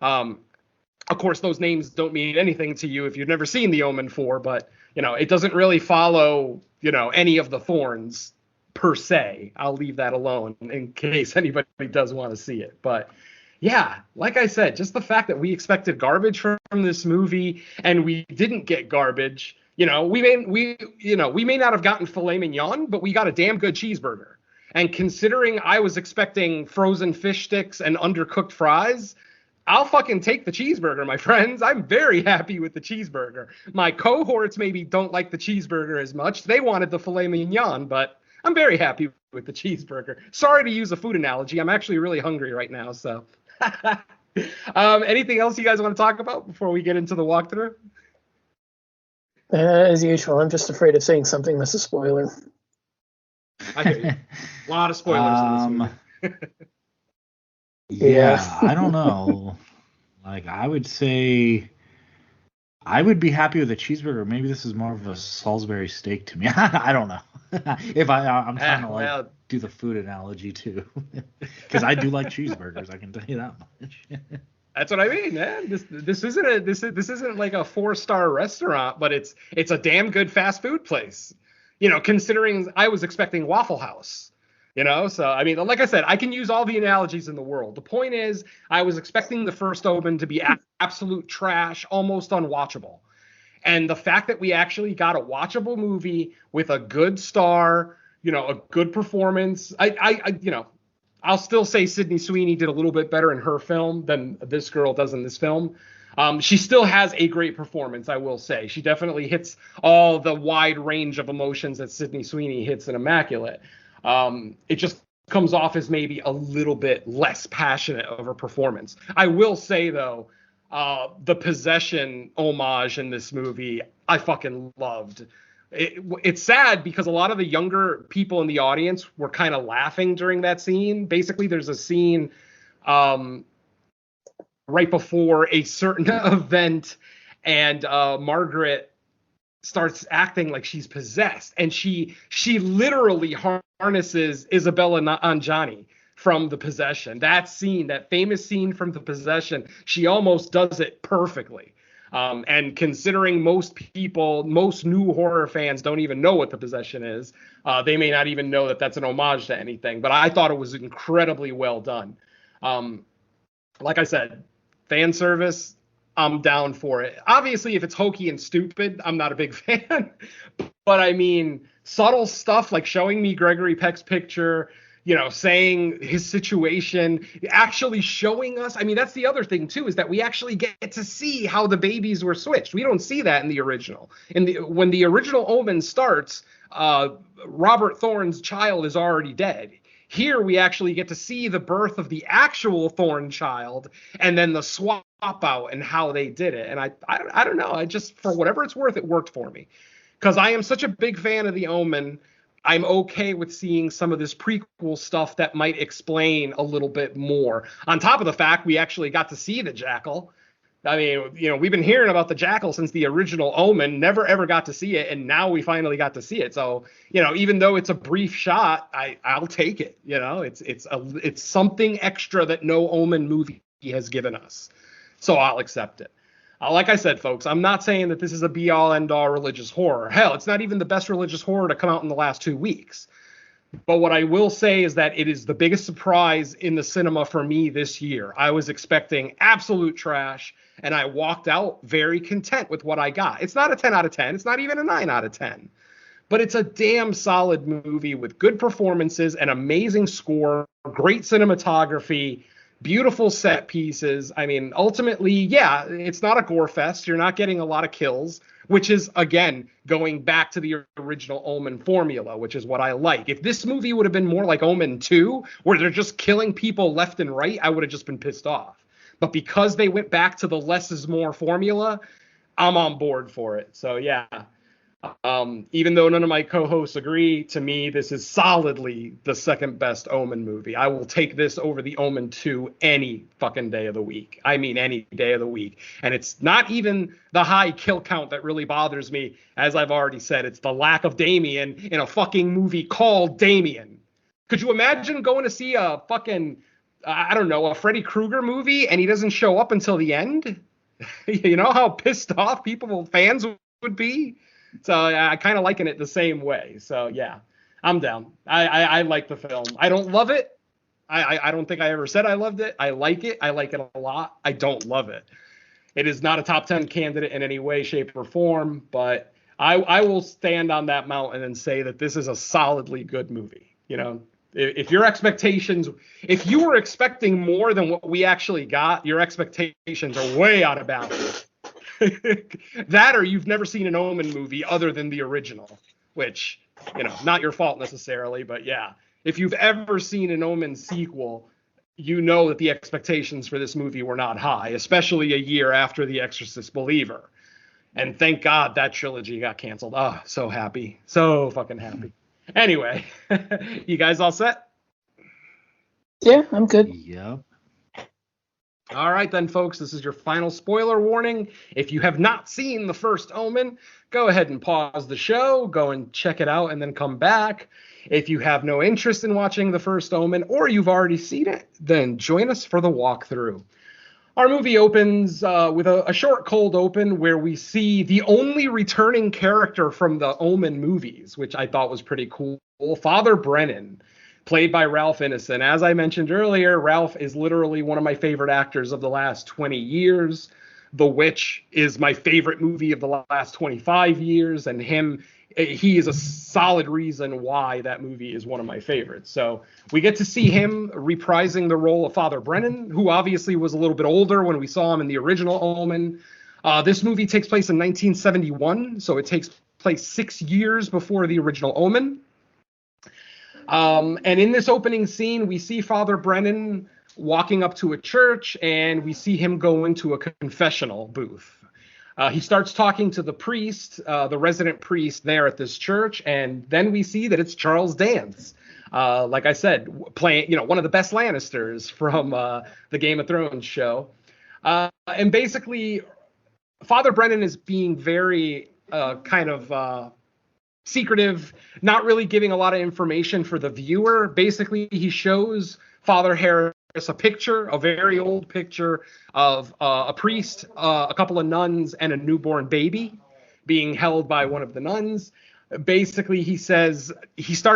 [SPEAKER 3] Of course, those names don't mean anything to you if you've never seen The Omen 4, but, it doesn't really follow, any of the Thorns per se. I'll leave that alone in case anybody does want to see it. But yeah, like I said, just the fact that we expected garbage from this movie and we didn't get garbage. We may not have gotten filet mignon, but we got a damn good cheeseburger. And considering I was expecting frozen fish sticks and undercooked fries, I'll fucking take the cheeseburger, my friends. I'm very happy with the cheeseburger. My cohorts maybe don't like the cheeseburger as much. They wanted the filet mignon, but I'm very happy with the cheeseburger. Sorry to use a food analogy. I'm actually really hungry right now, so. Anything else you guys want to talk about before we get into the walkthrough?
[SPEAKER 4] As usual, I'm just afraid of saying something that's a spoiler.
[SPEAKER 3] I hear you. A lot of spoilers in this movie.
[SPEAKER 2] Yeah, I don't know. Like, I would say I would be happy with a cheeseburger. Maybe this is more of a Salisbury steak to me. I don't know. If I'm trying to do the food analogy too, because I do like cheeseburgers. I can tell you that much.
[SPEAKER 3] That's what I mean, man. This isn't like a 4-star restaurant, but it's a damn good fast food place. Considering I was expecting Waffle House. So I mean, like I said, I can use all the analogies in the world. The point is, I was expecting the First Omen to be absolute trash, almost unwatchable. And the fact that we actually got a watchable movie with a good star, a good performance. I'll still say Sydney Sweeney did a little bit better in her film than this girl does in this film. She still has a great performance, I will say. She definitely hits all the wide range of emotions that Sydney Sweeney hits in Immaculate. It just comes off as maybe a little bit less passionate of a performance. I will say, though, the possession homage in this movie, I fucking loved. It's sad because a lot of the younger people in the audience were kind of laughing during that scene. Basically, there's a scene right before a certain event, and Margaret starts acting like she's possessed, and she literally harnesses Isabella Nanjiani from The Possession. That scene, that famous scene from The Possession, she almost does it perfectly. And considering most new horror fans don't even know what The Possession is, they may not even know that that's an homage to anything. But I thought it was incredibly well done. Like I said, fan service, I'm down for it. Obviously, if it's hokey and stupid, I'm not a big fan. But I mean, subtle stuff like showing me Gregory Peck's picture, saying his situation, actually showing us. I mean, that's the other thing, too, is that we actually get to see how the babies were switched. We don't see that in the original. When the original Omen starts, Robert Thorne's child is already dead. Here, we actually get to see the birth of the actual Thorne child and then the swap out and how they did it. And I don't know. I just, for whatever it's worth, it worked for me. Because I am such a big fan of The Omen, I'm okay with seeing some of this prequel stuff that might explain a little bit more. On top of the fact we actually got to see the Jackal. I mean, we've been hearing about the Jackal since the original Omen, never ever got to see it, and now we finally got to see it. So, even though it's a brief shot, I'll take it. It's something extra that no Omen movie has given us. So I'll accept it. Like I said, folks, I'm not saying that this is a be-all, end-all religious horror. Hell, it's not even the best religious horror to come out in the last 2 weeks. But what I will say is that it is the biggest surprise in the cinema for me this year. I was expecting absolute trash, and I walked out very content with what I got. It's not a 10 out of 10. It's not even a 9 out of 10. But it's a damn solid movie with good performances, an amazing score, great cinematography, beautiful set pieces. I mean, ultimately, yeah, it's not a gore fest. You're not getting a lot of kills, which is, again, going back to the original Omen formula, which is what I like. If this movie would have been more like Omen 2, where they're just killing people left and right, I would have just been pissed off. But because they went back to the less is more formula, I'm on board for it. So, yeah. Even though none of my co-hosts agree, to me, this is solidly the second best Omen movie. I will take this over the Omen 2 any fucking day of the week. I mean, any day of the week. And it's not even the high kill count that really bothers me. As I've already said, it's the lack of Damien in a fucking movie called Damien. Could you imagine going to see a fucking I don't know, a Freddy Krueger movie and he doesn't show up until the end? You know how pissed off fans would be? So I kind of liken it the same way. So yeah, I'm down. I like the film. I don't love it. I don't think I ever said I loved it. I like it. I like it a lot. I don't love it. It is not a top 10 candidate in any way, shape, or form, but I will stand on that mountain and say that this is a solidly good movie. You know, if your expectations, if you were expecting more than what we actually got, your expectations are way out of balance. That or you've never seen an Omen movie other than the original, which, you know, not your fault necessarily, but yeah. If you've ever seen an Omen sequel, you know that the expectations for this movie were not high, especially a year after The Exorcist Believer. And thank God that trilogy got canceled. Oh, so happy. So fucking happy. Anyway, you guys all set?
[SPEAKER 4] Yeah, I'm good.
[SPEAKER 2] Yep.
[SPEAKER 3] All right then, folks, this is your final spoiler warning. If you have not seen The First Omen, go ahead and pause the show, go and check it out, and then come back. If you have no interest in watching The First Omen, or you've already seen it, then join us for the walkthrough. Our movie opens with a short cold open where we see the only returning character from the Omen movies, which I thought was pretty cool, Father Brennan, played by Ralph Ineson. As I mentioned earlier, Ralph is literally one of my favorite actors of the last 20 years. The Witch is my favorite movie of the last 25 years, and he is a solid reason why that movie is one of my favorites. So we get to see him reprising the role of Father Brennan, who obviously was a little bit older when we saw him in the original Omen. This movie takes place in 1971, so it takes place 6 years before the original Omen. And in this opening scene, we see Father Brennan walking up to a church, and we see him go into a confessional booth. He starts talking to the priest, the resident priest there at this church, and then we see that it's Charles Dance. Like I said, playing, one of the best Lannisters from the Game of Thrones show. And basically, Father Brennan is being very secretive, not really giving a lot of information for the viewer. Basically, he shows Father Harris a picture, a very old picture of a priest, a couple of nuns, and a newborn baby being held by one of the nuns. Basically, he starts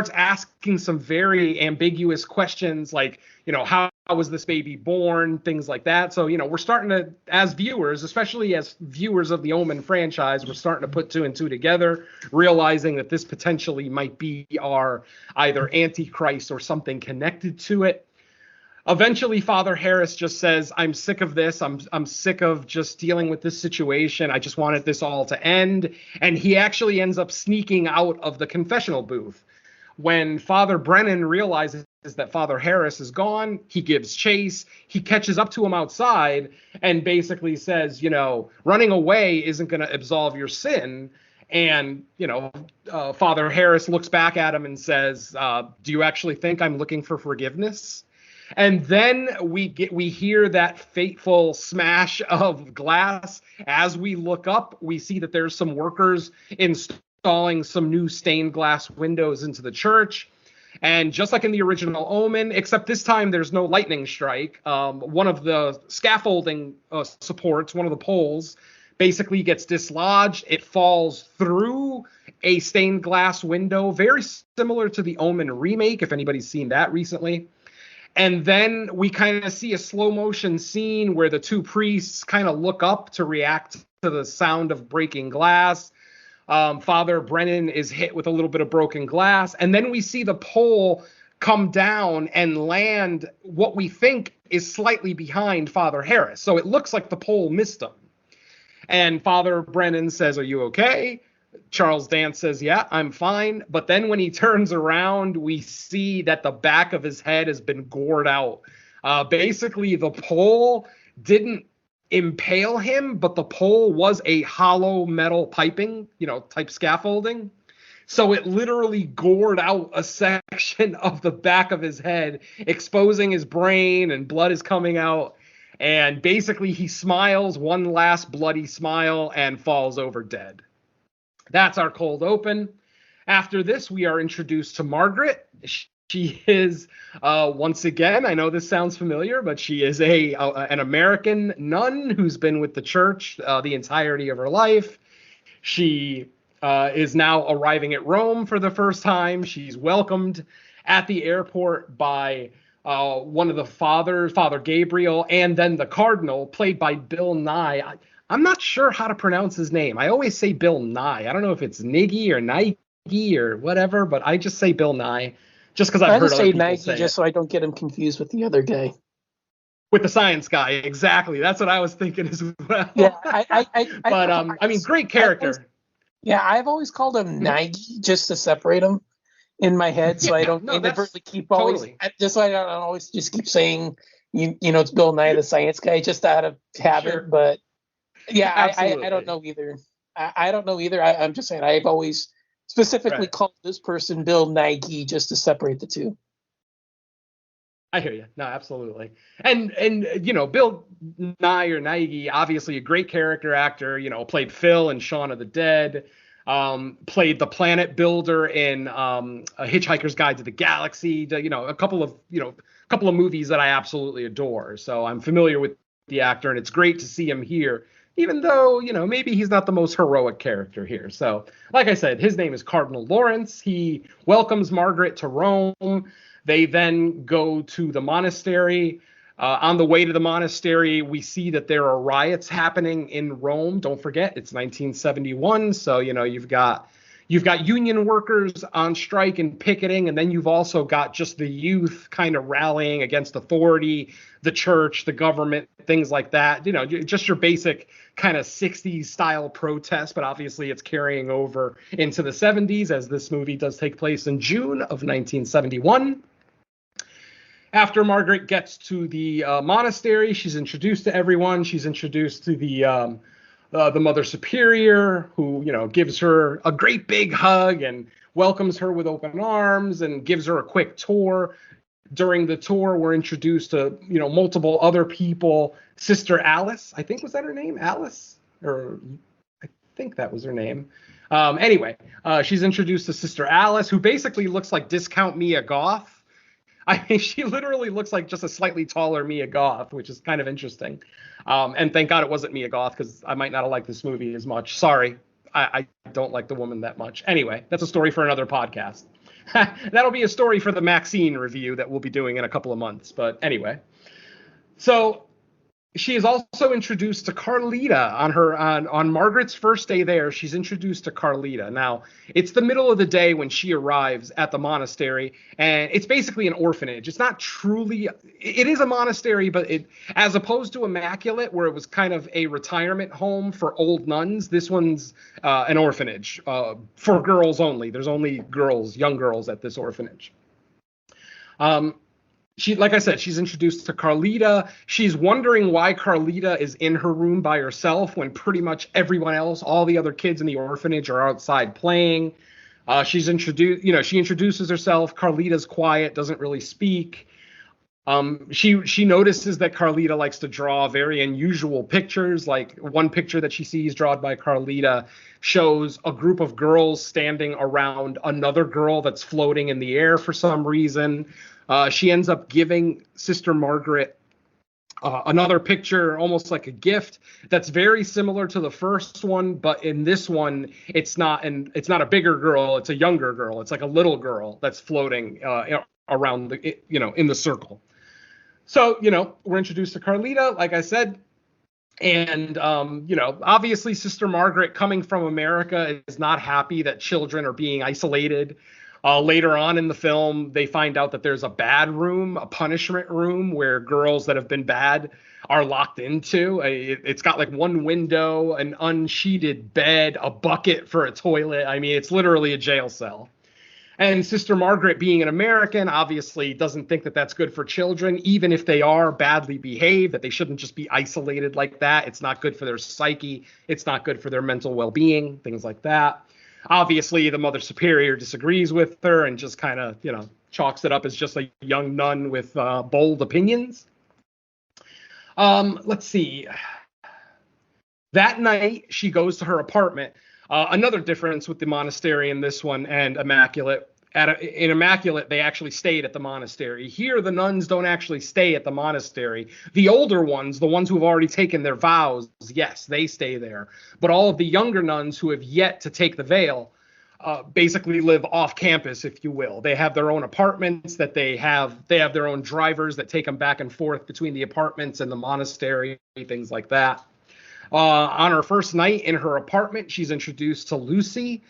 [SPEAKER 3] asking some very ambiguous questions like, how was this baby born? Things like that. So, we're starting to, as viewers, especially as viewers of the Omen franchise, we're starting to put two and two together, realizing that this potentially might be our either Antichrist or something connected to it. Eventually, Father Harris just says, I'm sick of this. I'm sick of just dealing with this situation. I just wanted this all to end. And he actually ends up sneaking out of the confessional booth. When Father Brennan realizes that Father Harris is gone, he gives chase. He catches up to him outside and basically says, running away isn't going to absolve your sin. And, Father Harris looks back at him and says, do you actually think I'm looking for forgiveness? And then we hear that fateful smash of glass. As we look up, we see that there's some workers installing some new stained glass windows into the church. And just like in the original Omen, except this time there's no lightning strike, one of the scaffolding supports, one of the poles, basically gets dislodged. It falls through a stained glass window, very similar to the Omen remake, if anybody's seen that recently. And then we kind of see a slow motion scene where the two priests kind of look up to react to the sound of breaking glass. Father Brennan is hit with a little bit of broken glass. And then we see the pole come down and land what we think is slightly behind Father Harris. So it looks like the pole missed him. And Father Brennan says, "Are you okay?" Charles Dance says, "Yeah, I'm fine." But then when he turns around, we see that the back of his head has been gored out. Basically, the pole didn't impale him, but the pole was a hollow metal piping, type scaffolding. So it literally gored out a section of the back of his head, exposing his brain, and blood is coming out. And basically, he smiles one last bloody smile and falls over dead. That's our cold open. After this, we are introduced to Margaret. She is, once again, I know this sounds familiar, but she is an American nun who's been with the church the entirety of her life. She is now arriving at Rome for the first time. She's welcomed at the airport by one of the fathers, Father Gabriel, and then the cardinal, played by Bill Nye. I'm not sure how to pronounce his name. I always say Bill Nye. I don't know if it's Niggy or Nike or whatever, but I just say Bill Nye, just because I've heard other people say
[SPEAKER 4] just so I don't get him confused with the other guy.
[SPEAKER 3] With the science guy, exactly. That's what I was thinking as well.
[SPEAKER 4] Yeah,
[SPEAKER 3] I mean, great character.
[SPEAKER 4] I've always called him Nagy just to separate him in my head, so I don't inadvertently keep always just so I don't always just keep saying you know it's Bill Nye the science guy just out of habit. Sure. But yeah, I don't know either. I don't know either. I'm just saying I've always specifically called this person Bill Nighy just to separate the two.
[SPEAKER 3] I hear you. No, absolutely. And you know, Bill Nye or Nighy, obviously a great character actor, you know, played Phil in Shaun of the Dead, played the planet builder in A Hitchhiker's Guide to the Galaxy, you know, a couple of movies that I absolutely adore. So I'm familiar with the actor, and it's great to see him here, even though, you know, maybe he's not the most heroic character here. So, like I said, his name is Cardinal Lawrence. He welcomes Margaret to Rome. They then go to the monastery. On the way to the monastery, we see that there are riots happening in Rome. Don't forget, it's 1971. So, you know, you've got union workers on strike and picketing, and then you've also got just the youth kind of rallying against authority, the church, the government, things like that. You know, just your basic kind of 60s style protest, but obviously it's carrying over into the 70s, as this movie does take place in June of 1971. After Margaret gets to the monastery, she's introduced to everyone. She's introduced to the Mother Superior, who, you know, gives her a great big hug and welcomes her with open arms and gives her a quick tour. During the tour, we're introduced to, you know, multiple other people. Sister Alice, I think, was that her name? Alice? Or I think that was her name. Anyway, she's introduced to Sister Alice, who basically looks like discount Mia Goth. I mean, she literally looks like just a slightly taller Mia Goth, which is kind of interesting. And thank God it wasn't Mia Goth, because I might not have liked this movie as much. Sorry, I don't like the woman that much. Anyway, that's a story for another podcast. That'll be a story for the Maxine review that we'll be doing in a couple of months. But anyway, so she is also introduced to Carlita on Margaret's first day there. She's introduced to Carlita. Now, it's the middle of the day when she arrives at the monastery, and it's basically an orphanage. It's not truly, it is a monastery, but it, as opposed to Immaculate, where it was kind of a retirement home for old nuns, this one's an orphanage for girls only. There's only girls, young girls at this orphanage. She, like I said, she's introduced to Carlita. She's wondering why Carlita is in her room by herself when pretty much everyone else, all the other kids in the orphanage, are outside playing. She's introduced, you know, she introduces herself. Carlita's quiet, doesn't really speak. She notices that Carlita likes to draw very unusual pictures. Like, one picture that she sees drawn by Carlita shows a group of girls standing around another girl that's floating in the air for some reason. She ends up giving Sister Margaret another picture, almost like a gift, that's very similar to the first one, but in this one, it's not a bigger girl, it's a younger girl. It's like a little girl that's floating around the, you know, in the circle. So, you know, we're introduced to Carlita, like I said, and you know, obviously Sister Margaret, coming from America, is not happy that children are being isolated. Later on in the film, they find out that there's a bad room, a punishment room, where girls that have been bad are locked into. It's got like one window, an unsheeted bed, a bucket for a toilet. I mean, it's literally a jail cell. And Sister Margaret, being an American, obviously doesn't think that that's good for children, even if they are badly behaved, that they shouldn't just be isolated like that. It's not good for their psyche. It's not good for their mental well-being, things like that. Obviously, the Mother Superior disagrees with her and just kind of, you know, chalks it up as just a young nun with bold opinions. Let's see. That night, she goes to her apartment. Another difference with the monastery in this one and Immaculate in Immaculate, they actually stayed at the monastery. Here, the nuns don't actually stay at the monastery. The older ones, the ones who have already taken their vows, yes, they stay there. But all of the younger nuns who have yet to take the veil basically live off campus, if you will. They have their own apartments that they have their own drivers that take them back and forth between the apartments and the monastery, things like that. On her first night in her apartment, she's introduced to Lucy,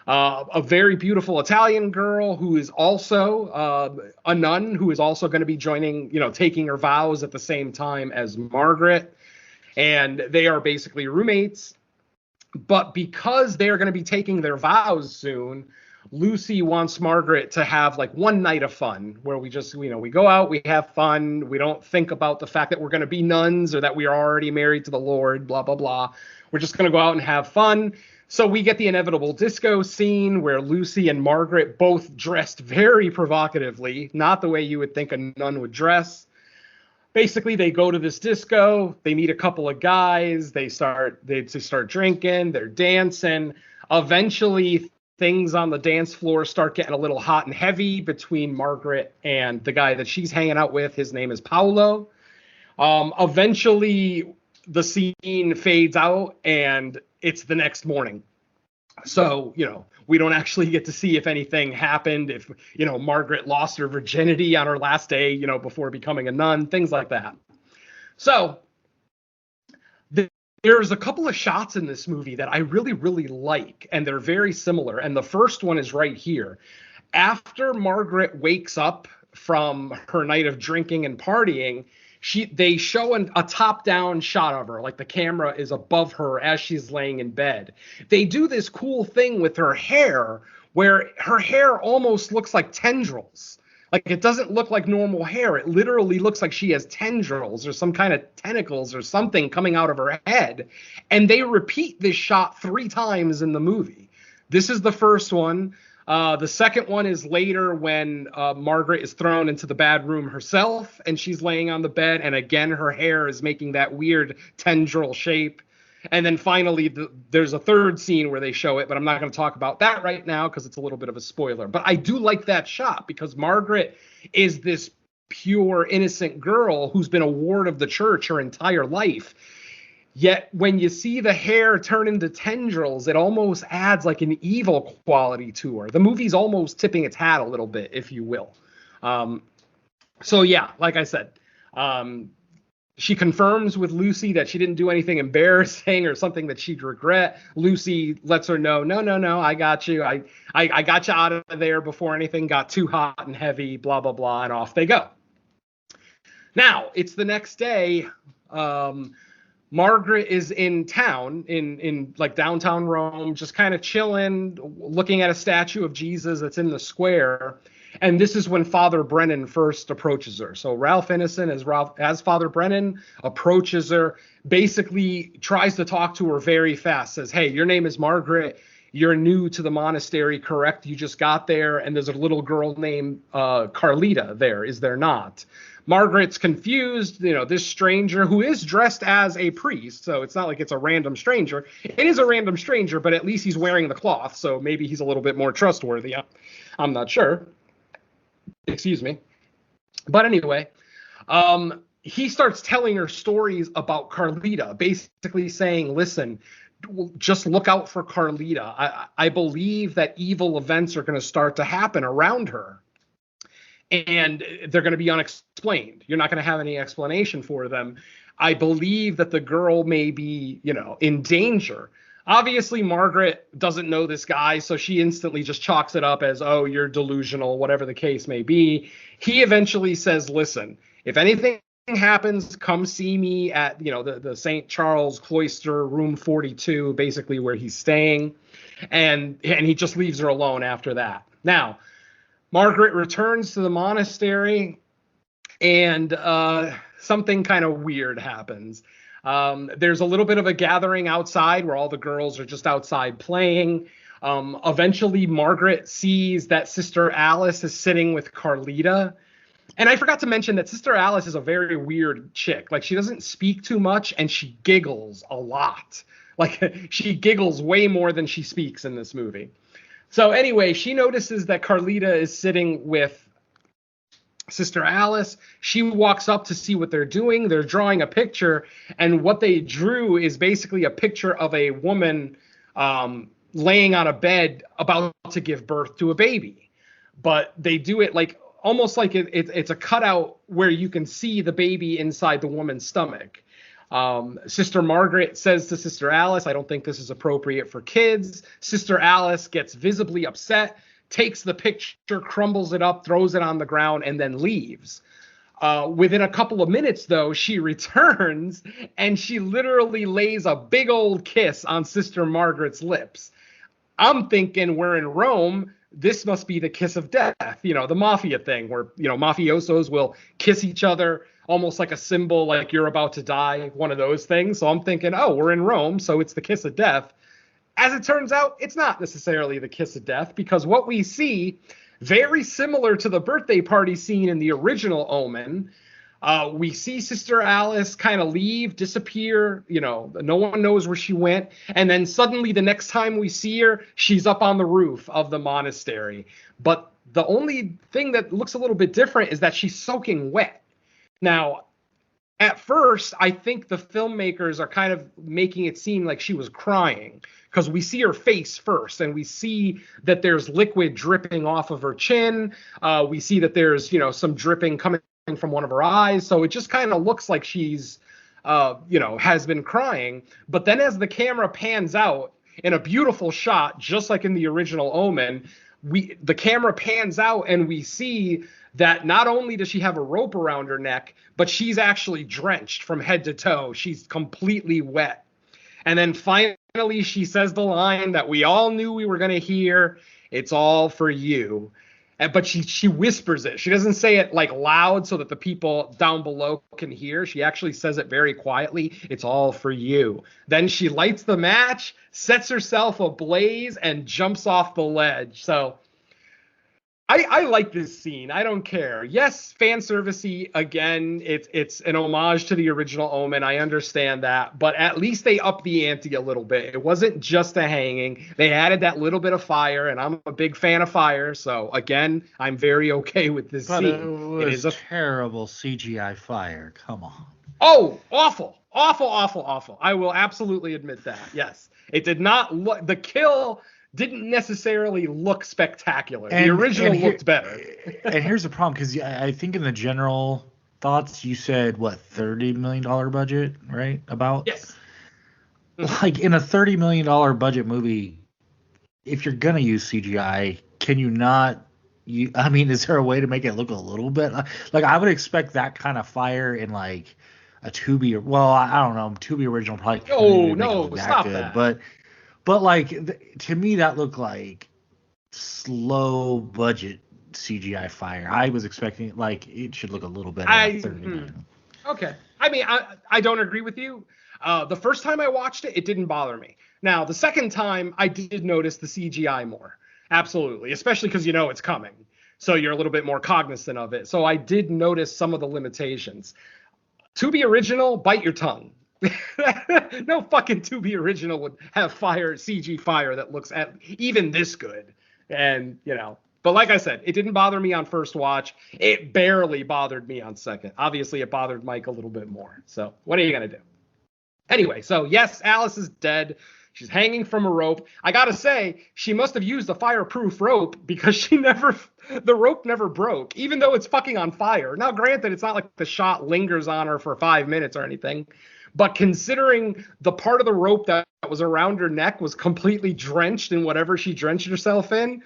[SPEAKER 3] a very beautiful Italian girl who is also a nun, who is also going to be joining, taking her vows at the same time as Margaret. And they are basically roommates. But because they're going to be taking their vows soon, Lucy wants Margaret to have like one night of fun where we just, we go out, we have fun. We don't think about the fact that we're going to be nuns or that we are already married to the Lord, blah, blah, blah. We're just going to go out and have fun. So we get the inevitable disco scene where Lucy and Margaret both dressed very provocatively, not the way you would think a nun would dress. Basically, they go to this disco, they meet a couple of guys, they start drinking, they're dancing. Eventually, things on the dance floor start getting a little hot and heavy between Margaret and the guy that she's hanging out with. His name is Paolo. Eventually, the scene fades out and it's the next morning. So, we don't actually get to see if anything happened, if, Margaret lost her virginity on her last day, before becoming a nun, things like that. So there's a couple of shots in this movie that I really, really like, and they're very similar. And the first one is right here. After Margaret wakes up from her night of drinking and partying, they show a top-down shot of her, like the camera is above her as she's laying in bed. They do this cool thing with her hair, where her hair almost looks like tendrils. Like, it doesn't look like normal hair. It literally looks like she has tendrils or some kind of tentacles or something coming out of her head. And they repeat this shot 3 times in the movie. This is the first one. The second one is later when Margaret is thrown into the bad room herself and she's laying on the bed. And again, her hair is making that weird tendril shape. And then finally, there's a third scene where they show it, but I'm not going to talk about that right now because it's a little bit of a spoiler. But I do like that shot because Margaret is this pure, innocent girl who's been a ward of the church her entire life. Yet when you see the hair turn into tendrils, it almost adds like an evil quality to her. The movie's almost tipping its hat a little bit, if you will. So yeah, like I said, she confirms with Lucy that she didn't do anything embarrassing or something that she'd regret. Lucy lets her know, no, I got you. I got you out of there before anything got too hot and heavy, blah, blah, blah, and off they go. Now, it's the next day. Margaret is in town, in like downtown Rome, just kind of chilling, looking at a statue of Jesus that's in the square. And this is when Father Brennan first approaches her. So Ralph Ineson, as Father Brennan, approaches her, basically tries to talk to her very fast, says, hey, your name is Margaret. You're new to the monastery, correct? You just got there. And there's a little girl named Carlita there, is there not? Margaret's confused, this stranger who is dressed as a priest, so it's not like it's a random stranger. It is a random stranger, but at least he's wearing the cloth, so maybe he's a little bit more trustworthy. I'm not sure. Excuse me. But anyway, he starts telling her stories about Carlita, basically saying, listen, just look out for Carlita. I believe that evil events are going to start to happen around her. And they're going to be unexplained. You're not going to have any explanation for them. I believe that the girl may be, in danger. Obviously, Margaret doesn't know this guy, so she instantly just chalks it up as, oh, you're delusional, whatever the case may be. He eventually says, listen, if anything happens, come see me at, the St. Charles Cloister, room 42, basically where he's staying. And he just leaves her alone after that. Now, Margaret returns to the monastery, and something kind of weird happens. There's a little bit of a gathering outside where all the girls are just outside playing. Eventually, Margaret sees that Sister Alice is sitting with Carlita. And I forgot to mention that Sister Alice is a very weird chick. Like, she doesn't speak too much, and she giggles a lot. Like, she giggles way more than she speaks in this movie. So anyway, she notices that Carlita is sitting with Sister Alice. She walks up to see what they're doing. They're drawing a picture, and what they drew is basically a picture of a woman laying on a bed about to give birth to a baby. But they do it like almost like it's a cutout where you can see the baby inside the woman's stomach. Sister Margaret says to Sister Alice, I don't think this is appropriate for kids. Sister Alice gets visibly upset, takes the picture, crumbles it up, throws it on the ground, and then leaves. Within a couple of minutes, though, she returns and she literally lays a big old kiss on Sister Margaret's lips. I'm thinking we're in Rome. This must be the kiss of death, the mafia thing where, mafiosos will kiss each other almost like a symbol, like you're about to die, one of those things. So I'm thinking, oh, we're in Rome, so it's the kiss of death. As it turns out, it's not necessarily the kiss of death, because what we see, very similar to the birthday party scene in the original Omen, we see Sister Alice kind of leave, disappear, no one knows where she went. And then suddenly the next time we see her, she's up on the roof of the monastery. But the only thing that looks a little bit different is that she's soaking wet. Now, at first, I think the filmmakers are kind of making it seem like she was crying, because we see her face first, and we see that there's liquid dripping off of her chin. We see that there's, some dripping coming from one of her eyes. So it just kind of looks like she's, has been crying. But then as the camera pans out in a beautiful shot, just like in the original Omen, the camera pans out and we see that not only does she have a rope around her neck, but she's actually drenched from head to toe. She's completely wet. And then finally she says the line that we all knew we were going to hear, "It's all for you." But she whispers it. She doesn't say it like loud so that the people down below can hear. She actually says it very quietly. "It's all for you." Then she lights the match, sets herself ablaze, and jumps off the ledge. So I like this scene. I don't care. Yes, fan servicey again. It's an homage to the original Omen. I understand that, but at least they upped the ante a little bit. It wasn't just a hanging. They added that little bit of fire, and I'm a big fan of fire. So again, I'm very okay with this scene.
[SPEAKER 2] It is a terrible CGI fire. Come on.
[SPEAKER 3] Oh, awful, awful, awful, awful. I will absolutely admit that. Yes, it did not look. The kill didn't necessarily look spectacular. The original looked better.
[SPEAKER 2] And here's the problem, because I think in the general thoughts, you said, what, $30 million budget, right? About?
[SPEAKER 3] Yes.
[SPEAKER 2] Like, in a $30 million budget movie, if you're going to use CGI, can you not... is there a way to make it look a little bit... Like, I would expect that kind of fire in, like, a Tubi... Well, I don't know. Tubi original probably...
[SPEAKER 3] Oh, no, stop that.
[SPEAKER 2] But like, to me, that looked like slow budget CGI fire. I was expecting like it should look a little better.
[SPEAKER 3] Okay. I don't agree with you. The first time I watched it, it didn't bother me. Now, the second time, I did notice the CGI more. Absolutely. Especially because it's coming. So you're a little bit more cognizant of it. So I did notice some of the limitations. To be original, bite your tongue. No fucking Tubi original would have CG fire that looks at even this good. And, but like I said, it didn't bother me on first watch. It barely bothered me on second. Obviously, it bothered Mike a little bit more. So what are you going to do? Anyway, so yes, Alice is dead. She's hanging from a rope. I got to say, she must have used a fireproof rope, because the rope never broke, even though it's fucking on fire. Now, granted, it's not like the shot lingers on her for 5 minutes or anything. But considering the part of the rope that was around her neck was completely drenched in whatever she drenched herself in,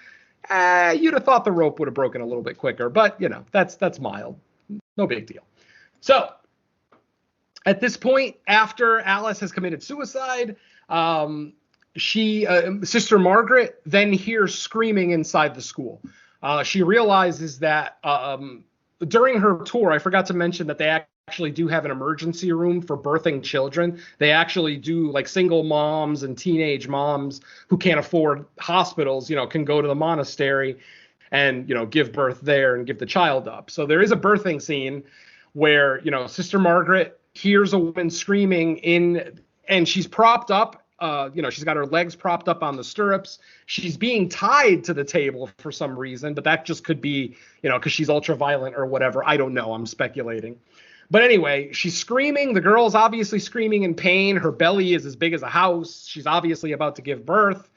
[SPEAKER 3] you'd have thought the rope would have broken a little bit quicker. But, that's mild. No big deal. So, at this point, after Alice has committed suicide, Sister Margaret then hears screaming inside the school. She realizes that during her tour, I forgot to mention that they actually do have an emergency room for birthing children. They actually do, like, single moms and teenage moms who can't afford hospitals, can go to the monastery and, give birth there and give the child up. So there is a birthing scene where, Sister Margaret hears a woman screaming and she's propped up she's got her legs propped up on the stirrups. She's being tied to the table for some reason, but that just could be, because she's ultra violent or whatever. I don't know. I'm speculating. But anyway, she's screaming. The girl's obviously screaming in pain. Her belly is as big as a house. She's obviously about to give birth.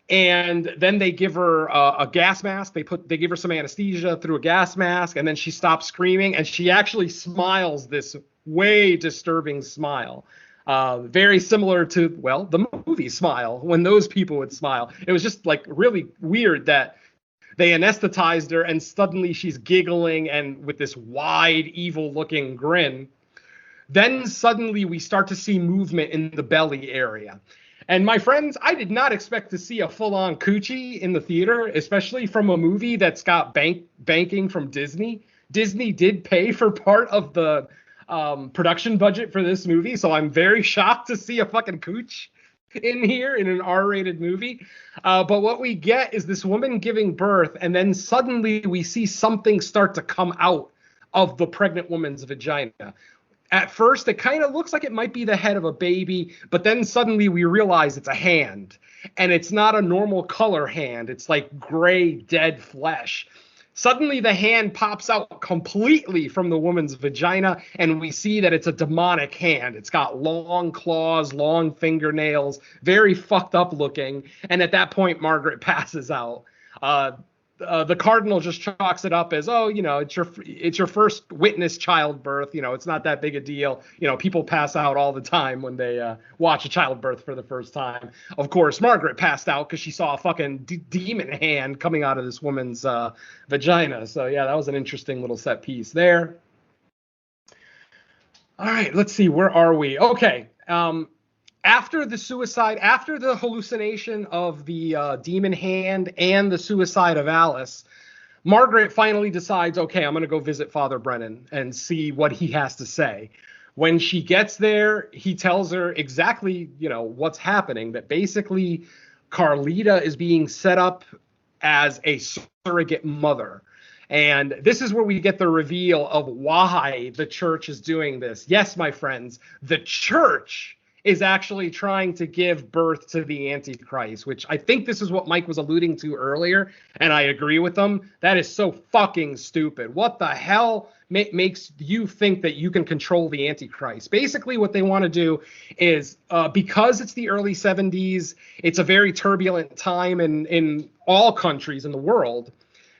[SPEAKER 3] And then they give her a gas mask. They give her some anesthesia through a gas mask, and then she stops screaming, and she actually smiles this way disturbing smile. Very similar to, well, the movie Smile, when those people would smile. It was just like really weird that they anesthetized her and suddenly she's giggling and with this wide, evil-looking grin. Then suddenly we start to see movement in the belly area. And my friends, I did not expect to see a full-on coochie in the theater, especially from a movie that's got banking from Disney. Disney did pay for part of the production budget for this movie, so I'm very shocked to see a fucking cooch in here in an R-rated movie. But what we get is this woman giving birth, and then suddenly we see something start to come out of the pregnant woman's vagina. At first, it kind of looks like it might be the head of a baby, but then suddenly we realize it's a hand, and it's not a normal color hand. It's like gray, dead flesh. Suddenly, the hand pops out completely from the woman's vagina, and we see that it's a demonic hand. It's got long claws, long fingernails, very fucked up looking, and at that point, Margaret passes out. The cardinal just chalks it up as, it's your first witness childbirth. It's not that big a deal. People pass out all the time when they watch a childbirth for the first time. Of course, Margaret passed out because she saw a fucking demon hand coming out of this woman's vagina. So yeah, that was an interesting little set piece there. All right, let's see. Where are we? Okay. After the hallucination of the demon hand and the suicide of Alice, Margaret finally decides, okay, I'm going to go visit Father Brennan and see what he has to say. When she gets there, he tells her exactly, what's happening, that basically Carlita is being set up as a surrogate mother. And this is where we get the reveal of why the church is doing this. Yes, my friends, the church is actually trying to give birth to the Antichrist, which I think this is what Mike was alluding to earlier, and I agree with him. That is so fucking stupid. What the hell makes you think that you can control the Antichrist? Basically, what they want to do is, because it's the early 70s, it's a very turbulent time in all countries in the world,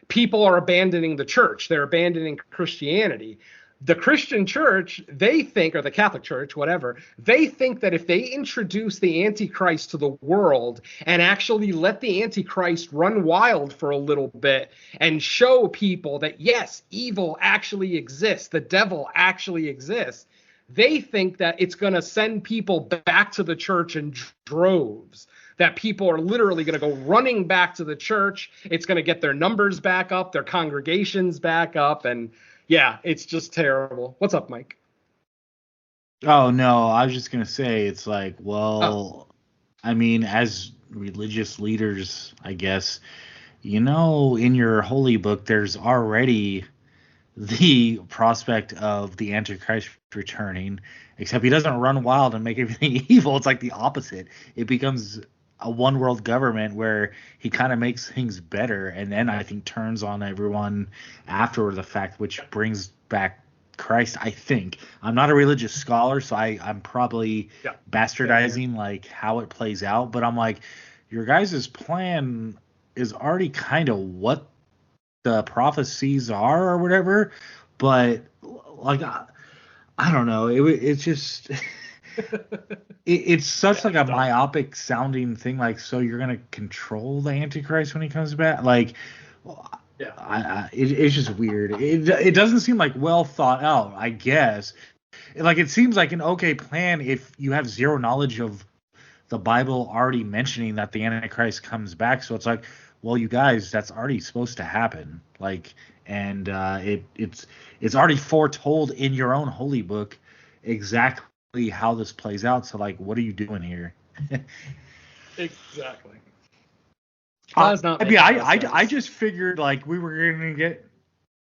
[SPEAKER 3] people are abandoning the church. They're abandoning Christianity. The Christian church, they think, or the Catholic church, whatever, they think that if they introduce the Antichrist to the world and actually let the Antichrist run wild for a little bit and show people that, yes, evil actually exists, the devil actually exists, they think that it's going to send people back to the church in droves. That people are literally going to go running back to the church. It's going to get their numbers back up, their congregations back up, and yeah, it's just terrible. What's up, Mike?
[SPEAKER 2] Oh, no, I was just going to say, it's like, well, I mean, as religious leaders, I guess, in your holy book, there's already the prospect of the Antichrist returning, except he doesn't run wild and make everything evil. It's like the opposite. It becomes a one world government where he kind of makes things better, and then I think turns on everyone after the fact, which brings back Christ. I think I'm not a religious scholar, so I'm probably bastardizing like how it plays out, but I'm like, your guys' plan is already kind of what the prophecies are or whatever, but like I don't know, it's just it's such like a myopic sounding thing. Like, so you're gonna control the Antichrist when he comes back? Like, it's just weird. It doesn't seem like well thought out, I guess. Like, it seems like an okay plan if you have zero knowledge of the Bible already mentioning that the Antichrist comes back. So it's like, well, you guys, that's already supposed to happen. Like, and it's already foretold in your own holy book exactly how this plays out. So like, what are you doing here?
[SPEAKER 3] Exactly.
[SPEAKER 2] I just figured like we were gonna get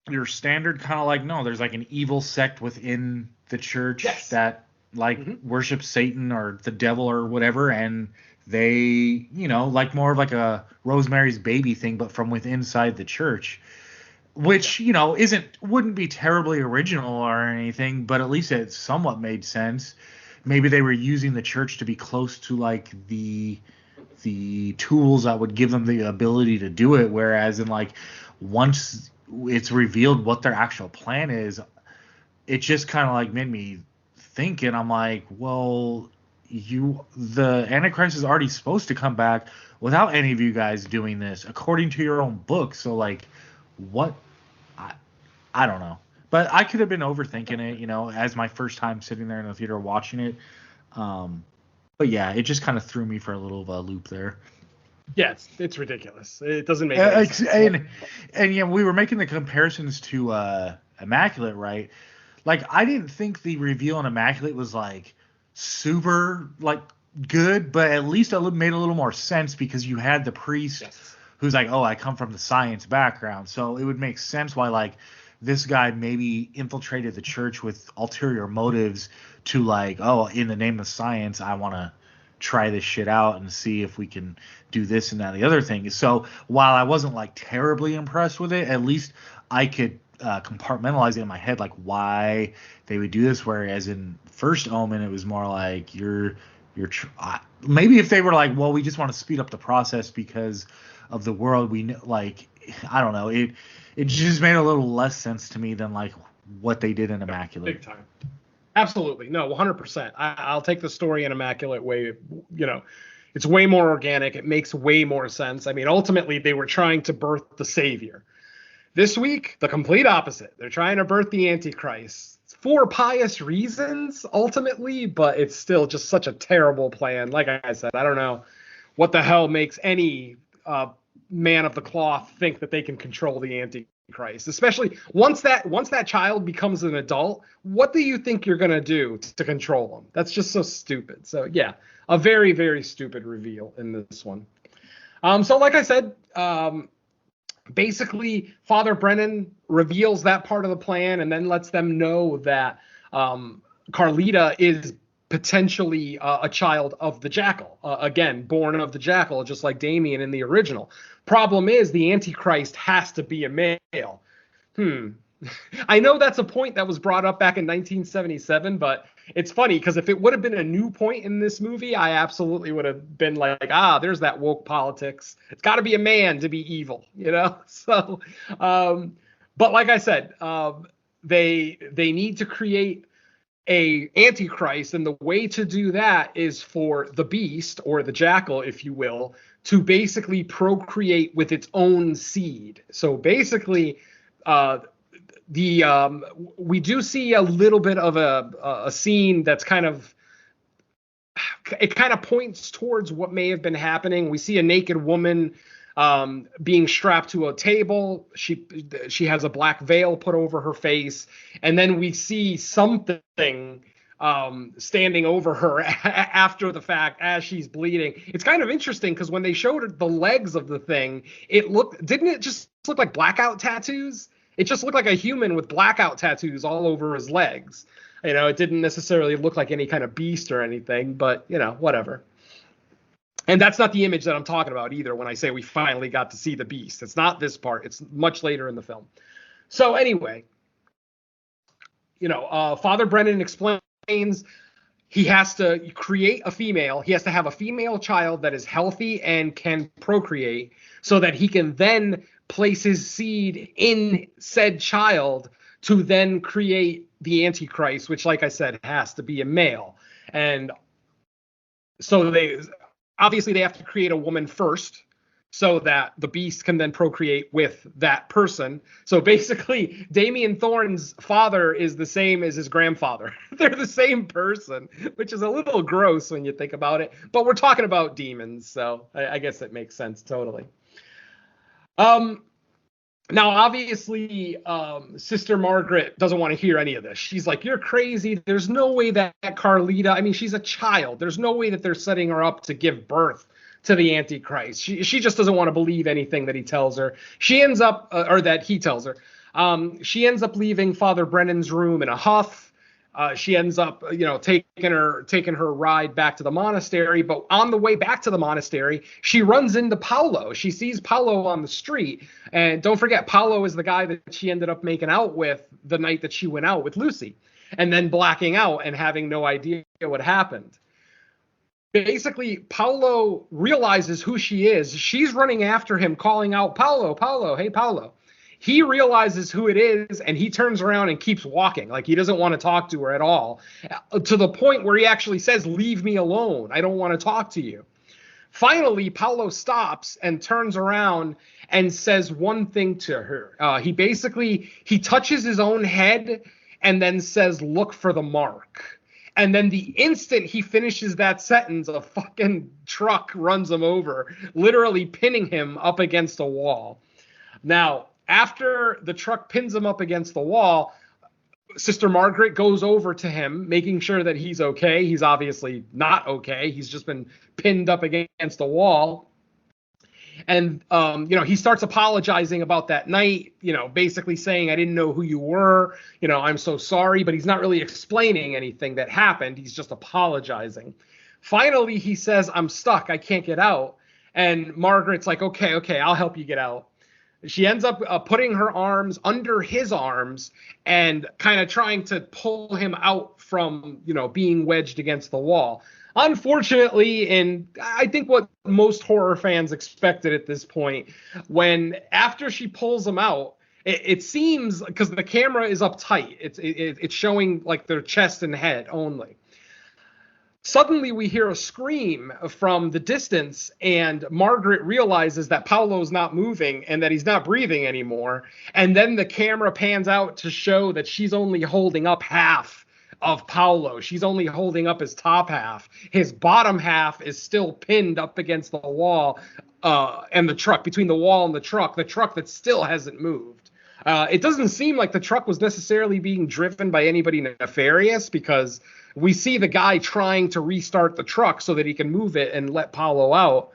[SPEAKER 2] your standard kind of like, no, there's like an evil sect within the church that like worship Satan or the devil or whatever, and they, like more of like a Rosemary's Baby thing, but from within inside the church, which wouldn't be terribly original or anything, but at least it somewhat made sense. Maybe they were using the church to be close to like the tools that would give them the ability to do it, whereas in like once it's revealed what their actual plan is, it just kind of like made me think, and I'm like, well, the Antichrist is already supposed to come back without any of you guys doing this according to your own book, so like what? I don't know, but I could have been overthinking it, as my first time sitting there in the theater watching it. But yeah, it just kind of threw me for a little of a loop there.
[SPEAKER 3] Yeah, it's ridiculous. It doesn't make any sense.
[SPEAKER 2] And we were making the comparisons to Immaculate, right? Like, I didn't think the reveal on Immaculate was like super like good, but at least it made a little more sense because you had the priest who's like, oh, I come from the science background, so it would make sense why like this guy maybe infiltrated the church with ulterior motives to like, oh, in the name of science, I want to try this shit out and see if we can do this and that and the other thing. So while I wasn't like terribly impressed with it, at least I could compartmentalize it in my head like why they would do this. Whereas in First Omen, it was more like maybe if they were like, well, we just want to speed up the process because of the world we know, like, I don't know, it just made a little less sense to me than like what they did in Immaculate.
[SPEAKER 3] Big time. Absolutely. No, 100%. I'll take the story in Immaculate way, it's way more organic. It makes way more sense. I mean, ultimately, they were trying to birth the Savior. This week, the complete opposite. They're trying to birth the Antichrist for pious reasons, ultimately, but it's still just such a terrible plan. Like I said, I don't know what the hell makes any man of the cloth think that they can control the Antichrist, especially once that child becomes an adult. What do you think you're going to do to control them? That's just so stupid. So yeah, a very, very stupid reveal in this one. So like I said, basically Father Brennan reveals that part of the plan and then lets them know that Carlita is potentially a child of the Jackal, again, born of the Jackal, just like Damien in the original. Problem is, the Antichrist has to be a male. I know that's a point that was brought up back in 1977, but it's funny because if it would have been a new point in this movie, I absolutely would have been like, there's that woke politics. It's got to be a man to be evil, So, but like I said, they need to create a Antichrist, and the way to do that is for the beast, or the Jackal, if you will, to basically procreate with its own seed. So basically, we do see a little bit of a scene that's kind of points towards what may have been happening. We see a naked woman being strapped to a table. She has a black veil put over her face, and then we see something standing over her after the fact as she's bleeding. It's kind of interesting because when they showed the legs of the thing, didn't it just look like blackout tattoos? It just looked like a human with blackout tattoos all over his legs. It didn't necessarily look like any kind of beast or anything, but whatever. And that's not the image that I'm talking about either when I say we finally got to see the beast. It's not this part. It's much later in the film. So anyway, Father Brennan explains he has to create a female. He has to have a female child that is healthy and can procreate so that he can then place his seed in said child to then create the Antichrist, which, like I said, has to be a male. And so they have to create a woman first so that the beast can then procreate with that person. So basically, Damien Thorne's father is the same as his grandfather. They're the same person, which is a little gross when you think about it. But we're talking about demons, so I guess it makes sense totally. Now, obviously, Sister Margaret doesn't want to hear any of this. She's like, you're crazy. There's no way that Carlita, she's a child. There's no way that they're setting her up to give birth to the Antichrist. She just doesn't want to believe anything that he tells her. She ends up, or that he tells her. She ends up leaving Father Brennan's room in a huff. She ends up, taking her ride back to the monastery. But on the way back to the monastery, she runs into Paolo. She sees Paolo on the street. And don't forget, Paolo is the guy that she ended up making out with the night that she went out with Lucy, and then blacking out and having no idea what happened. Basically, Paolo realizes who she is. She's running after him, calling out, Paolo, Paolo, hey, Paolo. He realizes who it is, and he turns around and keeps walking. Like, he doesn't want to talk to her at all, to the point where he actually says, leave me alone. I don't want to talk to you. Finally, Paolo stops and turns around and says one thing to her. He touches his own head and then says, look for the mark. And then the instant he finishes that sentence, a fucking truck runs him over, literally pinning him up against a wall. Now, after the truck pins him up against the wall, Sister Margaret goes over to him, making sure that he's okay. He's obviously not okay. He's just been pinned up against the wall. And, he starts apologizing about that night, basically saying, I didn't know who you were. I'm so sorry. But he's not really explaining anything that happened. He's just apologizing. Finally, he says, I'm stuck. I can't get out. And Margaret's like, okay, I'll help you get out. She ends up putting her arms under his arms and kind of trying to pull him out from, being wedged against the wall. Unfortunately, and I think what most horror fans expected at this point, after she pulls him out, it seems, because the camera is up tight, it's showing like their chest and head only. Suddenly, we hear a scream from the distance, and Margaret realizes that Paolo's not moving and that he's not breathing anymore. And then the camera pans out to show that she's only holding up half of Paolo. She's only holding up his top half. His bottom half is still pinned up against the wall and the truck, between the wall and the truck that still hasn't moved. It doesn't seem like the truck was necessarily being driven by anybody nefarious, because we see the guy trying to restart the truck so that he can move it and let Paolo out,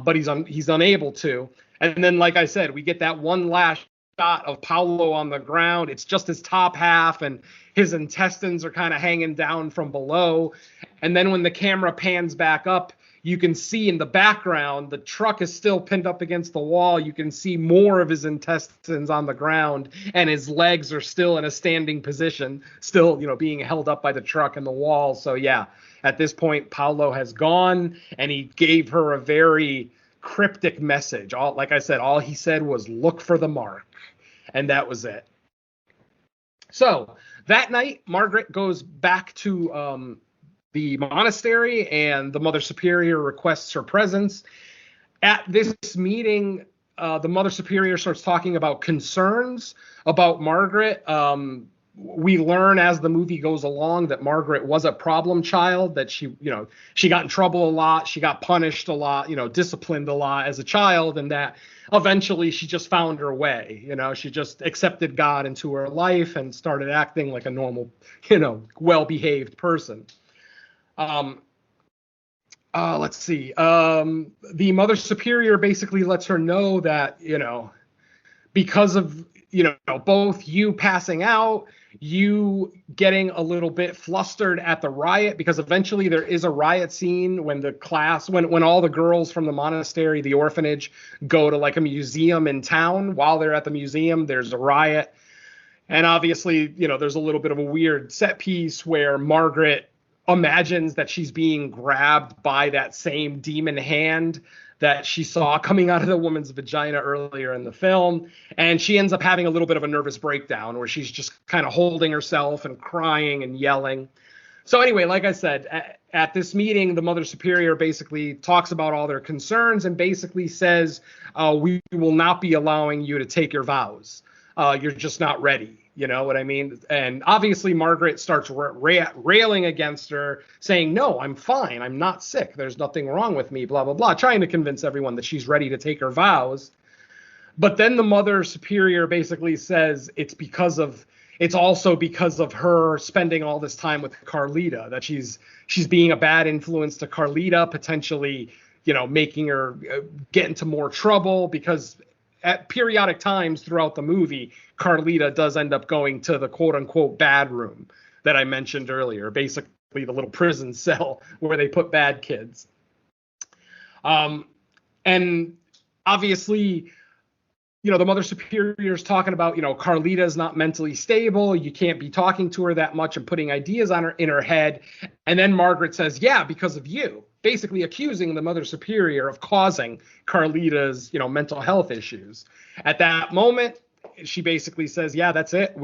[SPEAKER 3] but he's unable to. And then, like I said, we get that one last shot of Paolo on the ground. It's just his top half, and his intestines are kind of hanging down from below. And then when the camera pans back up, you can see in the background, the truck is still pinned up against the wall. You can see more of his intestines on the ground, and his legs are still in a standing position, still, being held up by the truck and the wall. So yeah, at this point, Paolo has gone, and he gave her a very cryptic message. Like I said, all he said was, look for the mark. And that was it. So that night, Margaret goes back to the monastery, and the Mother Superior requests her presence. At this meeting, the Mother Superior starts talking about concerns about Margaret. We learn as the movie goes along that Margaret was a problem child, that she got in trouble a lot, she got punished a lot, disciplined a lot as a child, and that eventually she just found her way. She just accepted God into her life and started acting like a normal, well-behaved person. Let's see. The Mother Superior basically lets her know that, because of, both you passing out, you getting a little bit flustered at the riot, because eventually there is a riot scene when when all the girls from the monastery, the orphanage, go to like a museum in town. While they're at the museum, there's a riot. And obviously, there's a little bit of a weird set piece where Margaret imagines that she's being grabbed by that same demon hand that she saw coming out of the woman's vagina earlier in the film. And she ends up having a little bit of a nervous breakdown where she's just kind of holding herself and crying and yelling. So anyway, like I said, at this meeting, the Mother Superior basically talks about all their concerns and basically says, we will not be allowing you to take your vows. You're just not ready. You know what I mean? And obviously Margaret starts railing against her, saying, no, I'm fine. I'm not sick. There's nothing wrong with me, blah, blah, blah, trying to convince everyone that she's ready to take her vows. But then the Mother Superior basically says it's also because of her spending all this time with Carlita, that she's being a bad influence to Carlita, potentially, making her get into more trouble, because at periodic times throughout the movie, Carlita does end up going to the quote unquote bad room. that I mentioned earlier, basically the little prison cell where they put bad kids. And obviously, the Mother Superior is talking about, Carlita's not mentally stable. You can't be talking to her that much and putting ideas in her head. And then Margaret says, yeah, because of you, basically accusing the Mother Superior of causing Carlita's, mental health issues. At that moment, she basically says, yeah, that's it.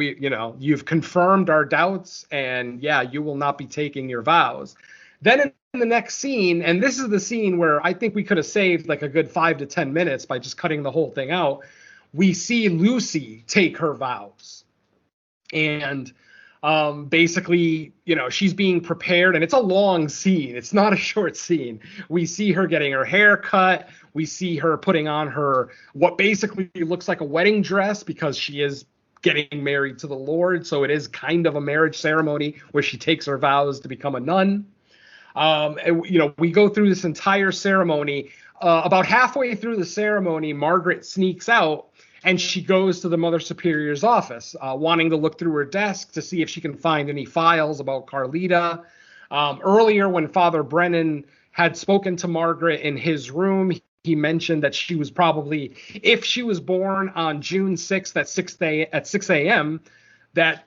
[SPEAKER 3] You've confirmed our doubts, and yeah, you will not be taking your vows. Then in the next scene, and this is the scene where I think we could have saved like a good 5 to 10 minutes by just cutting the whole thing out. We see Lucy take her vows. And basically, she's being prepared, and it's a long scene. It's not a short scene. We see her getting her hair cut. We see her putting on her what basically looks like a wedding dress, because she is getting married to the Lord. So it is kind of a marriage ceremony where she takes her vows to become a nun. And we go through this entire ceremony. About halfway through the ceremony, Margaret sneaks out, and she goes to the Mother Superior's office, wanting to look through her desk to see if she can find any files about Carlita. Earlier, when Father Brennan had spoken to Margaret in his room, he mentioned that she was probably, if she was born on June 6th at 6 a.m., that,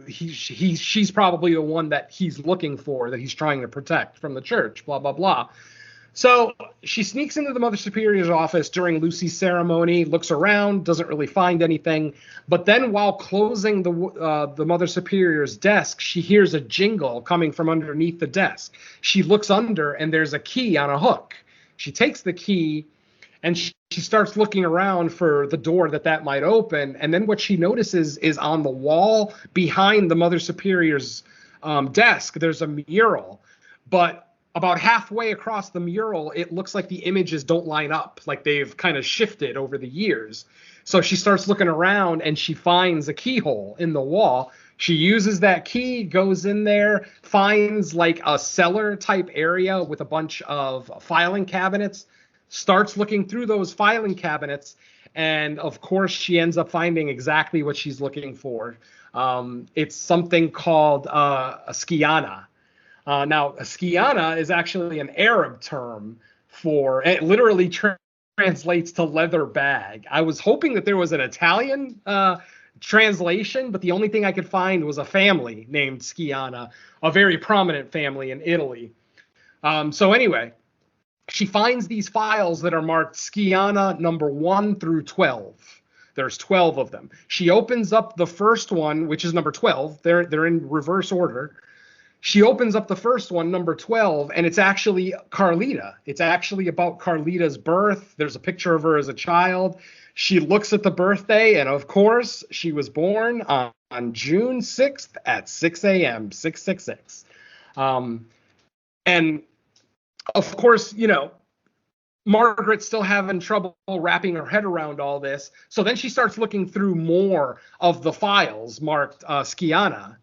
[SPEAKER 3] she's probably the one that he's looking for, that he's trying to protect from the church, blah, blah, blah. So she sneaks into the Mother Superior's office during Lucy's ceremony, looks around, doesn't really find anything. But then while closing the Mother Superior's desk, she hears a jingle coming from underneath the desk. She looks under, and there's a key on a hook. She takes the key, and she starts looking around for the door that might open. And then what she notices is on the wall behind the Mother Superior's desk, there's a mural. But about halfway across the mural, it looks like the images don't line up, like they've kind of shifted over the years. So she starts looking around, and she finds a keyhole in the wall. She uses that key, goes in there, finds like a cellar type area with a bunch of filing cabinets, starts looking through those filing cabinets, and of course she ends up finding exactly what she's looking for. It's something called a skiana. Now, a skiana is actually an Arab term for, it literally translates to leather bag. I was hoping that there was an Italian translation, but the only thing I could find was a family named Skiana, a very prominent family in Italy. So anyway, she finds these files that are marked Skiana number 1 through 12. There's 12 of them. She opens up the first one, which is number 12. They're in reverse order. She opens up the first one, number 12, and it's actually Carlita. It's actually about Carlita's birth. There's a picture of her as a child. She looks at the birthday, and of course, she was born on June 6th at 6 a.m., 666. And of course, Margaret's still having trouble wrapping her head around all this. So then she starts looking through more of the files marked Skiana.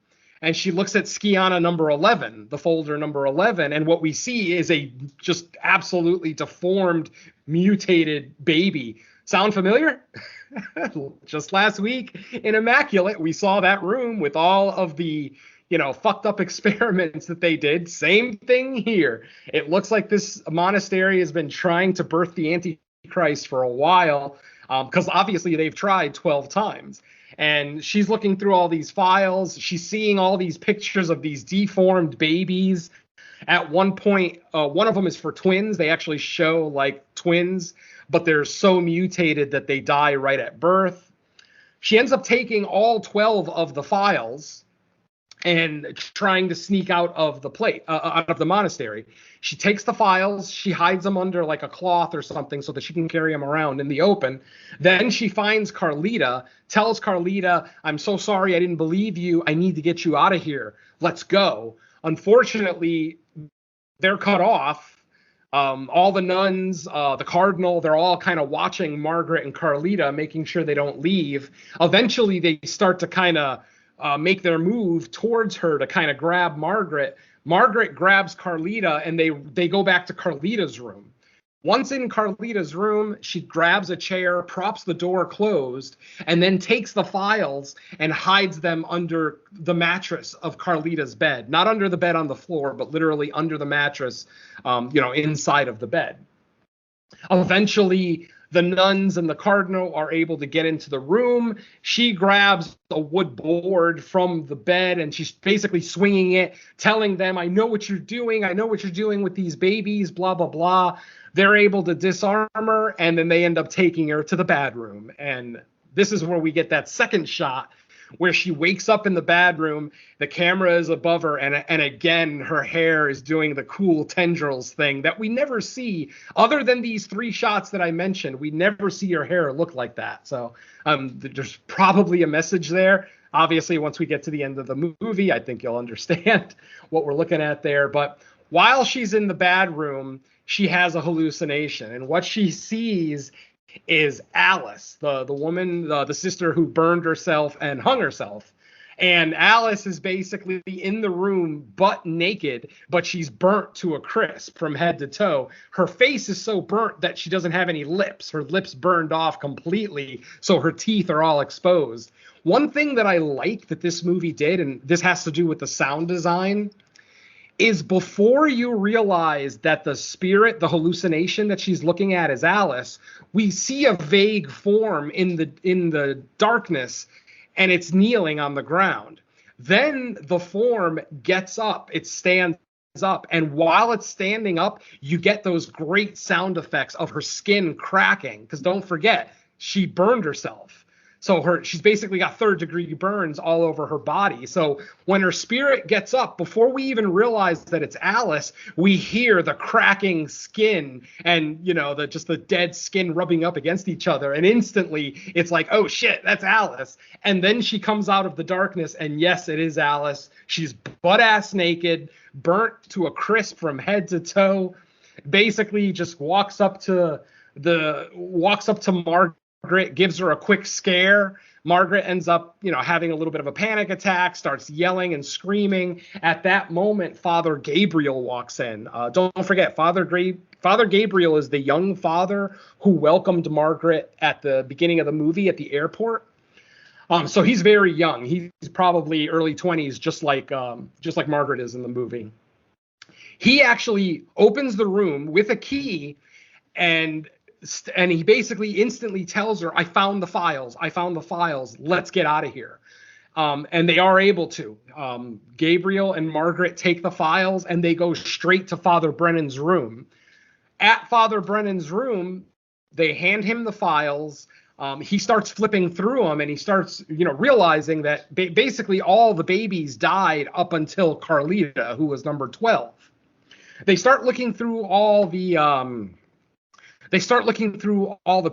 [SPEAKER 3] And she looks at Skiana number 11, the folder number 11, and what we see is a just absolutely deformed, mutated baby. Sound familiar? Just last week in Immaculate, we saw that room with all of the, fucked up experiments that they did. Same thing here. It looks like this monastery has been trying to birth the Antichrist for a while, because obviously they've tried 12 times. And she's looking through all these files. She's seeing all these pictures of these deformed babies. At one point, one of them is for twins. They actually show like twins, but they're so mutated that they die right at birth. She ends up taking all 12 of the files and trying to sneak out of the monastery. She takes the files, she hides them under like a cloth or something so that she can carry them around in the open. Then she finds Carlita, tells Carlita, I'm so sorry, I didn't believe you. I need to get you out of here. Let's go. Unfortunately, they're cut off. All the nuns, the cardinal, they're all kind of watching Margaret and Carlita, making sure they don't leave. Eventually, they start to kind of make their move towards her to kind of grab Margaret. Margaret grabs Carlita, and they go back to Carlita's room. Once in Carlita's room, she grabs a chair, props the door closed, and then takes the files and hides them under the mattress of Carlita's bed. Not under the bed on the floor, but literally under the mattress, inside of the bed. Eventually, the nuns and the cardinal are able to get into the room. She grabs a wood board from the bed and she's basically swinging it, telling them, I know what you're doing. I know what you're doing with these babies, blah, blah, blah. They're able to disarm her, and then they end up taking her to the bad room. And this is where we get that second shot where she wakes up in the bad room. The camera is above her, and again, her hair is doing the cool tendrils thing that we never see other than these 3 shots that I mentioned. We never see her hair look like that. So there's probably a message there. Obviously, once we get to the end of the movie, I think you'll understand what we're looking at there. But while she's in the bad room, she has a hallucination, and what she sees is Alice, the woman, the sister who burned herself and hung herself. And Alice is basically in the room butt naked, but she's burnt to a crisp from head to toe. Her face is so burnt that she doesn't have any lips. Her lips burned off completely, so her teeth are all exposed. One thing that I like that this movie did, and this has to do with the sound design, is before you realize that the spirit, the hallucination that she's looking at is Alice, we see a vague form in the darkness, and it's kneeling on the ground. Then the form gets up, it stands up, and while it's standing up, you get those great sound effects of her skin cracking, because don't forget, she burned herself. So she's basically got 3rd-degree burns all over her body. So when her spirit gets up, before we even realize that it's Alice, we hear the cracking skin and, the dead skin rubbing up against each other. And instantly it's like, oh shit, that's Alice. And then she comes out of the darkness, and yes, it is Alice. She's butt-ass naked, burnt to a crisp from head to toe. Basically just walks up to Margaret, gives her a quick scare. Margaret ends up, having a little bit of a panic attack, starts yelling and screaming. At that moment, Father Gabriel walks in. Don't forget, Father Gabriel is the young father who welcomed Margaret at the beginning of the movie at the airport. So he's very young. He's probably early 20s, just like Margaret is in the movie. He actually opens the room with a key, and he basically instantly tells her, I found the files. Let's get out of here. And they are able to. Gabriel and Margaret take the files, and they go straight to Father Brennan's room. At Father Brennan's room, they hand him the files. He starts flipping through them, and he starts, realizing that basically all the babies died up until Carlita, who was number 12. They start looking through all the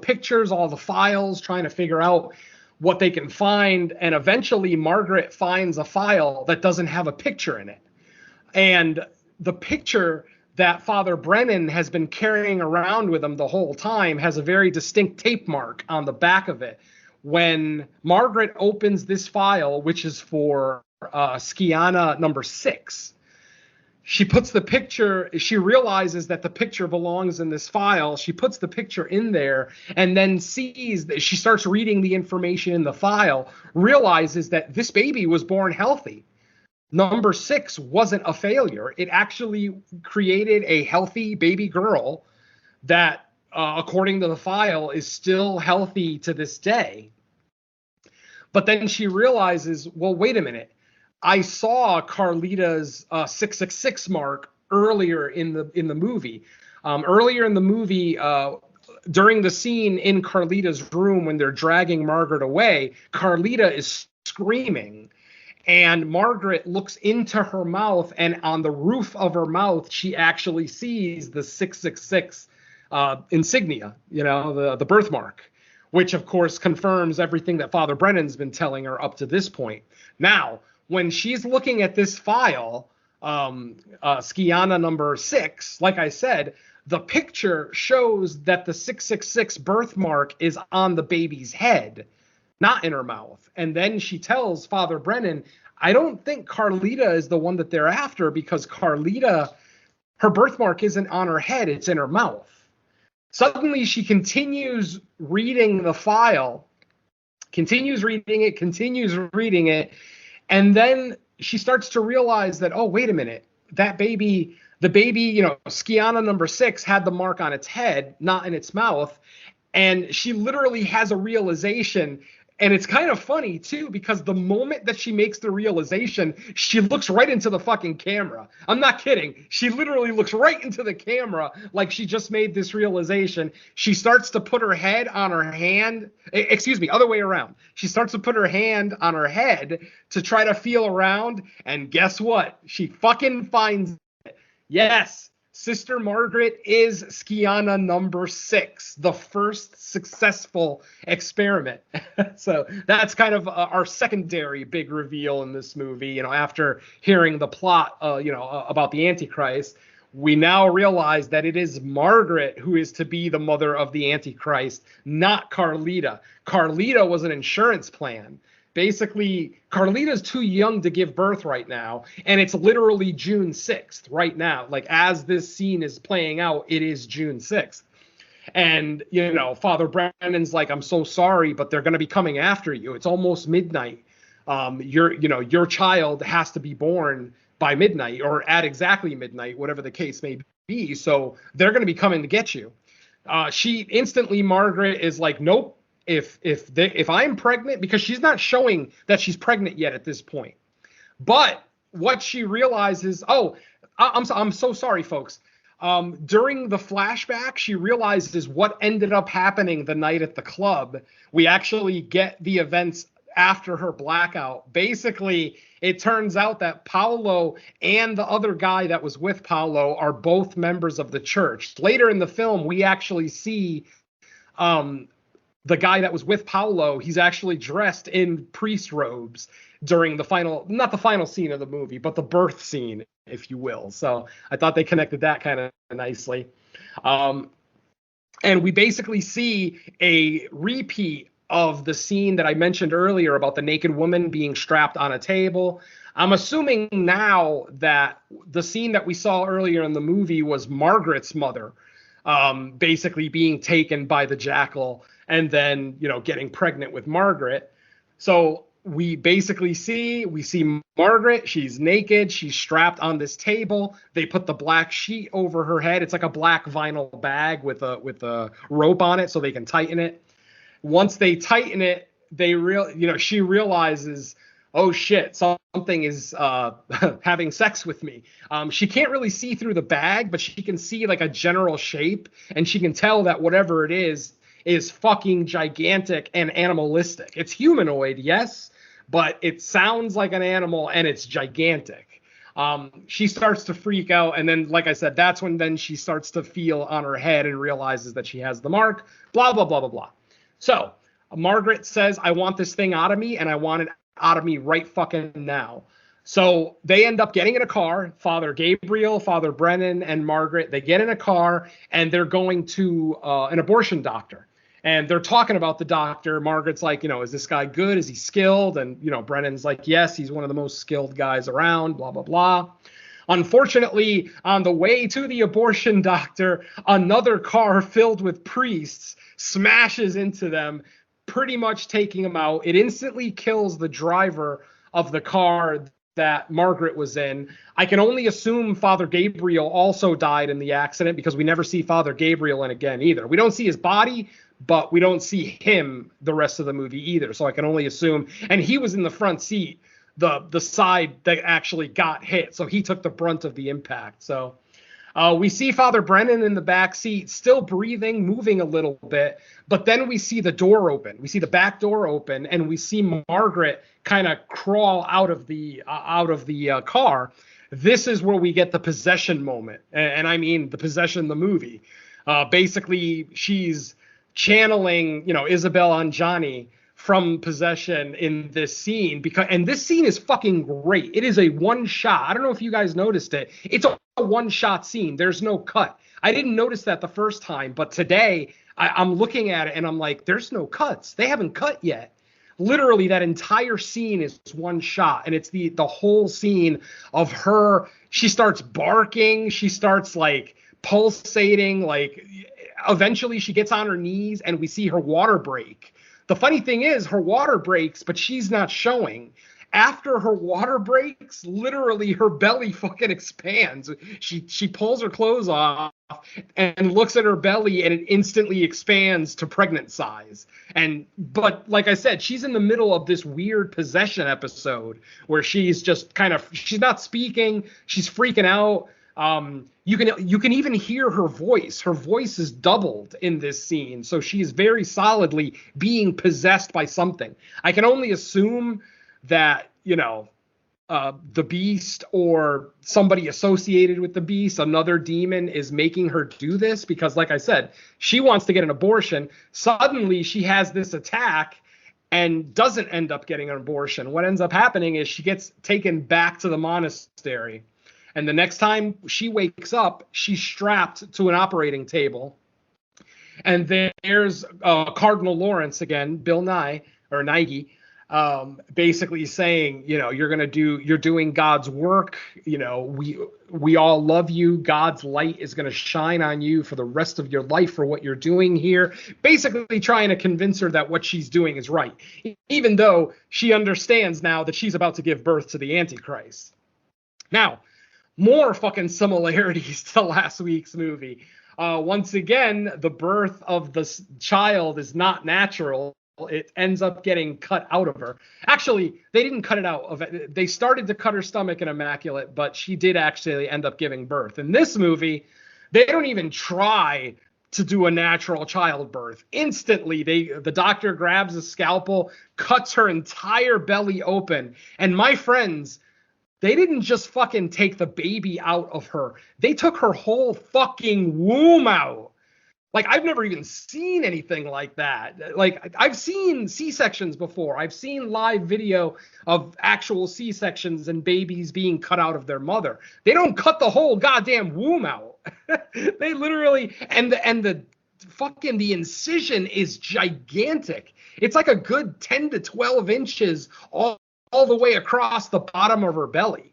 [SPEAKER 3] pictures, all the files, trying to figure out what they can find. And eventually Margaret finds a file that doesn't have a picture in it. And the picture that Father Brennan has been carrying around with him the whole time has a very distinct tape mark on the back of it. When Margaret opens this file, which is for Skiana number 6, she puts the picture, she realizes that the picture belongs in this file. She puts the picture in there and then sees that she starts reading the information in the file, realizes that this baby was born healthy. Number 6 wasn't a failure. It actually created a healthy baby girl that, according to the file, is still healthy to this day. But then she realizes, well, wait a minute. I saw Carlita's 666 mark earlier in the movie. Earlier in the movie, during the scene in Carlita's room when they're dragging Margaret away, Carlita is screaming, and Margaret looks into her mouth, and on the roof of her mouth, she actually sees the 666 insignia, the birthmark, which of course confirms everything that Father Brennan's been telling her up to this point. Now, when she's looking at this file, Skiana number 6, like I said, the picture shows that the 666 birthmark is on the baby's head, not in her mouth. And then she tells Father Brennan, I don't think Carlita is the one that they're after, because Carlita, her birthmark isn't on her head, it's in her mouth. Suddenly she continues reading the file, continues reading it, and then she starts to realize that, oh, wait a minute, that baby, the baby, Skiana number 6 had the mark on its head, not in its mouth. And she literally has a realization. And it's kind of funny, too, because the moment that she makes the realization, she looks right into the fucking camera. I'm not kidding. She literally looks right into the camera like she just made this realization. She starts to put her head on her hand. Excuse me, other way around. She starts to put her hand on her head to try to feel around. And guess what? She fucking finds it. Yes. Sister Margaret is Skiana number 6, the first successful experiment. So that's kind of our secondary big reveal in this movie. After hearing the plot, about the Antichrist, we now realize that it is Margaret who is to be the mother of the Antichrist, not Carlita. Carlita was an insurance plan. Basically, Carlita's too young to give birth right now, and it's literally June 6th right now. Like, as this scene is playing out, it is June 6th. And, Father Brennan's like, I'm so sorry, but they're going to be coming after you. It's almost midnight. Your child has to be born by midnight or at exactly midnight, whatever the case may be. So they're going to be coming to get you. Margaret is like, nope. If I'm pregnant, because she's not showing that she's pregnant yet at this point, but what she realizes, I'm so sorry, folks. During the flashback, she realizes what ended up happening the night at the club. We actually get the events after her blackout. Basically, it turns out that Paolo and the other guy that was with Paolo are both members of the church. Later in the film, we actually see the guy that was with Paolo, he's actually dressed in priest robes during the final, not the final scene of the movie, but the birth scene, if you will. So I thought they connected that kind of nicely. And we basically see a repeat of the scene that I mentioned earlier about the naked woman being strapped on a table. I'm assuming now that the scene that we saw earlier in the movie was Margaret's mother, basically being taken by the jackal and then, getting pregnant with Margaret. So we basically see Margaret. She's naked. She's strapped on this table. They put the black sheet over her head. It's like a black vinyl bag with a rope on it so they can tighten it. Once they tighten it, she realizes, oh shit, something is having sex with me. She can't really see through the bag, but she can see like a general shape, and she can tell that whatever it is fucking gigantic and animalistic. It's humanoid, yes, but it sounds like an animal and it's gigantic. She starts to freak out, and then, like I said, that's when then she starts to feel on her head and realizes that she has the mark, blah, blah, blah, blah, blah. So Margaret says, I want this thing out of me, and I want it out of me right fucking now. So they end up getting in a car. Father Gabriel, Father Brennan, and Margaret, they get in a car, and they're going to an abortion doctor. And they're talking about the doctor. Margaret's like, is this guy good? Is he skilled? And, Brennan's like, yes, he's one of the most skilled guys around, blah, blah, blah. Unfortunately, on the way to the abortion doctor, another car filled with priests smashes into them, pretty much taking them out. It instantly kills the driver of the car that Margaret was in. I can only assume Father Gabriel also died in the accident, because we never see Father Gabriel in again either. We don't see his body, but we don't see him the rest of the movie either. So I can only assume. And he was in the front seat, the side that actually got hit. So he took the brunt of the impact. So we see Father Brennan in the back seat, still breathing, moving a little bit. But then we see the door open. We see the back door open, and we see Margaret kind of crawl out of the car. This is where we get the possession moment. And I mean the possession, the movie. Basically, she's channeling, Isabel Anjani from Possession in this scene, and this scene is fucking great. It is a one shot. I don't know if you guys noticed it. It's a one shot scene. There's no cut. I didn't notice that the first time, but today I'm looking at it and I'm like, there's no cuts. They haven't cut yet. Literally, that entire scene is one shot, and it's the whole scene of her. She starts barking. She starts like pulsating. Like, eventually she gets on her knees and we see her water break. The funny thing is, her water breaks, but she's not showing. After her water breaks, literally her belly fucking expands. She pulls her clothes off and looks at her belly, and it instantly expands to pregnant size. But like I said, she's in the middle of this weird possession episode where she's just she's not speaking, she's freaking out. You can even hear her voice. Her voice is doubled in this scene, so she is very solidly being possessed by something. I can only assume that, the Beast or somebody associated with the Beast, another demon, is making her do this because, like I said, she wants to get an abortion. Suddenly she has this attack and doesn't end up getting an abortion. What ends up happening is she gets taken back to the monastery. And the next time she wakes up, she's strapped to an operating table. And there's Cardinal Lawrence again, Bill Nye, or Nighy, basically saying, you're doing God's work. We all love you. God's light is going to shine on you for the rest of your life for what you're doing here. Basically trying to convince her that what she's doing is right, even though she understands now that she's about to give birth to the Antichrist. Now, more fucking similarities to last week's movie. Once again, the birth of the child is not natural. It ends up getting cut out of her. Actually, they didn't cut it out. They started to cut her stomach in Immaculate, but she did actually end up giving birth. In this movie, they don't even try to do a natural childbirth. Instantly, the doctor grabs a scalpel, cuts her entire belly open. And my friends, they didn't just fucking take the baby out of her. They took her whole fucking womb out. Like, I've never even seen anything like that. Like, I've seen C-sections before. I've seen live video of actual C-sections and babies being cut out of their mother. They don't cut the whole goddamn womb out. They literally, and the fucking, the incision is gigantic. It's like a good 10 to 12 inches all the way across the bottom of her belly.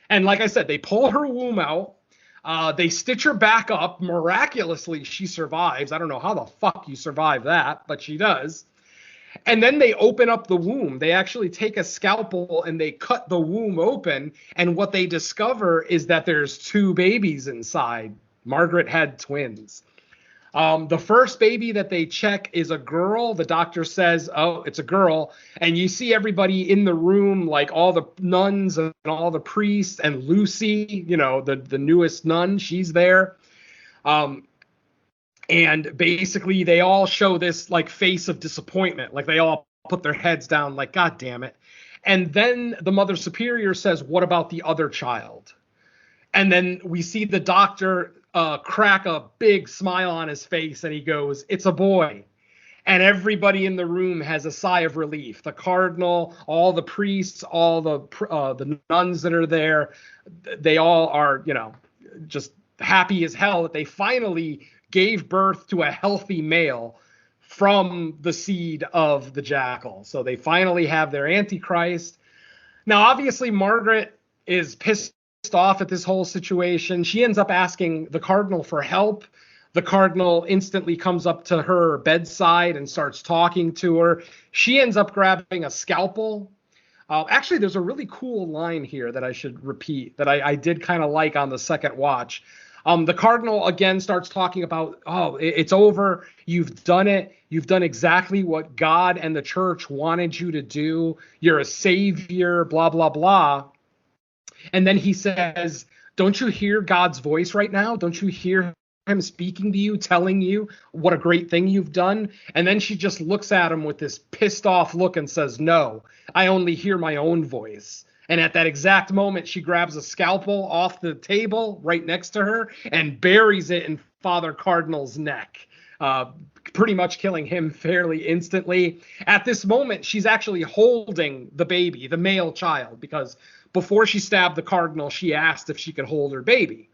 [SPEAKER 3] And like I said, they pull her womb out. They stitch her back up. Miraculously, she survives. I don't know how the fuck you survive that, but she does. And then they open up the womb. They actually take a scalpel and they cut the womb open. And what they discover is that there's 2 babies inside. Margaret had twins. The first baby that they check is a girl. The doctor says, oh, it's a girl. And you see everybody in the room, like all the nuns and all the priests, and Lucy, the newest nun, she's there. And basically they all show this like face of disappointment. Like they all put their heads down like, God damn it. And then the Mother Superior says, what about the other child? And then we see the doctor crack a big smile on his face, and he goes, it's a boy. And everybody in the room has a sigh of relief. The cardinal, all the priests, all the nuns that are there, they all are, just happy as hell that they finally gave birth to a healthy male from the seed of the jackal. So they finally have their Antichrist. Now, obviously, Margaret is pissed off at this whole situation. She ends up asking the cardinal for help. The cardinal instantly comes up to her bedside and starts talking to her. She ends up grabbing a scalpel. Actually, there's a really cool line here that I should repeat that I did kind of like on the second watch. The cardinal again starts talking about, it's over. You've done it. You've done exactly what God and the church wanted you to do. You're a savior, blah, blah, blah. And then he says, don't you hear God's voice right now? Don't you hear him speaking to you, telling you what a great thing you've done? And then she just looks at him with this pissed off look and says, no, I only hear my own voice. And at that exact moment, she grabs a scalpel off the table right next to her and buries it in Father Cardinal's neck, pretty much killing him fairly instantly. At this moment, she's actually holding the baby, the male child, because before she stabbed the cardinal, she asked if she could hold her baby.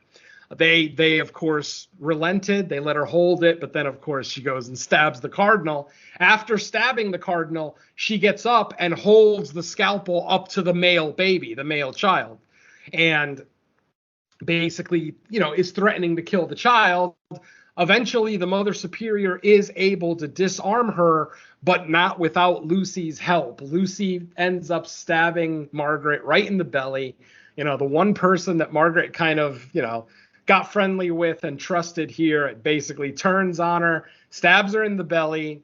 [SPEAKER 3] They of course relented. They let her hold it, but then of course she goes and stabs the cardinal. After stabbing the cardinal, she gets up and holds the scalpel up to the male baby, the male child. And basically, is threatening to kill the child. Eventually, the Mother Superior is able to disarm her, but not without Lucy's help. Lucy ends up stabbing Margaret right in the belly. The one person that Margaret kind of, got friendly with and trusted here, it basically turns on her, stabs her in the belly,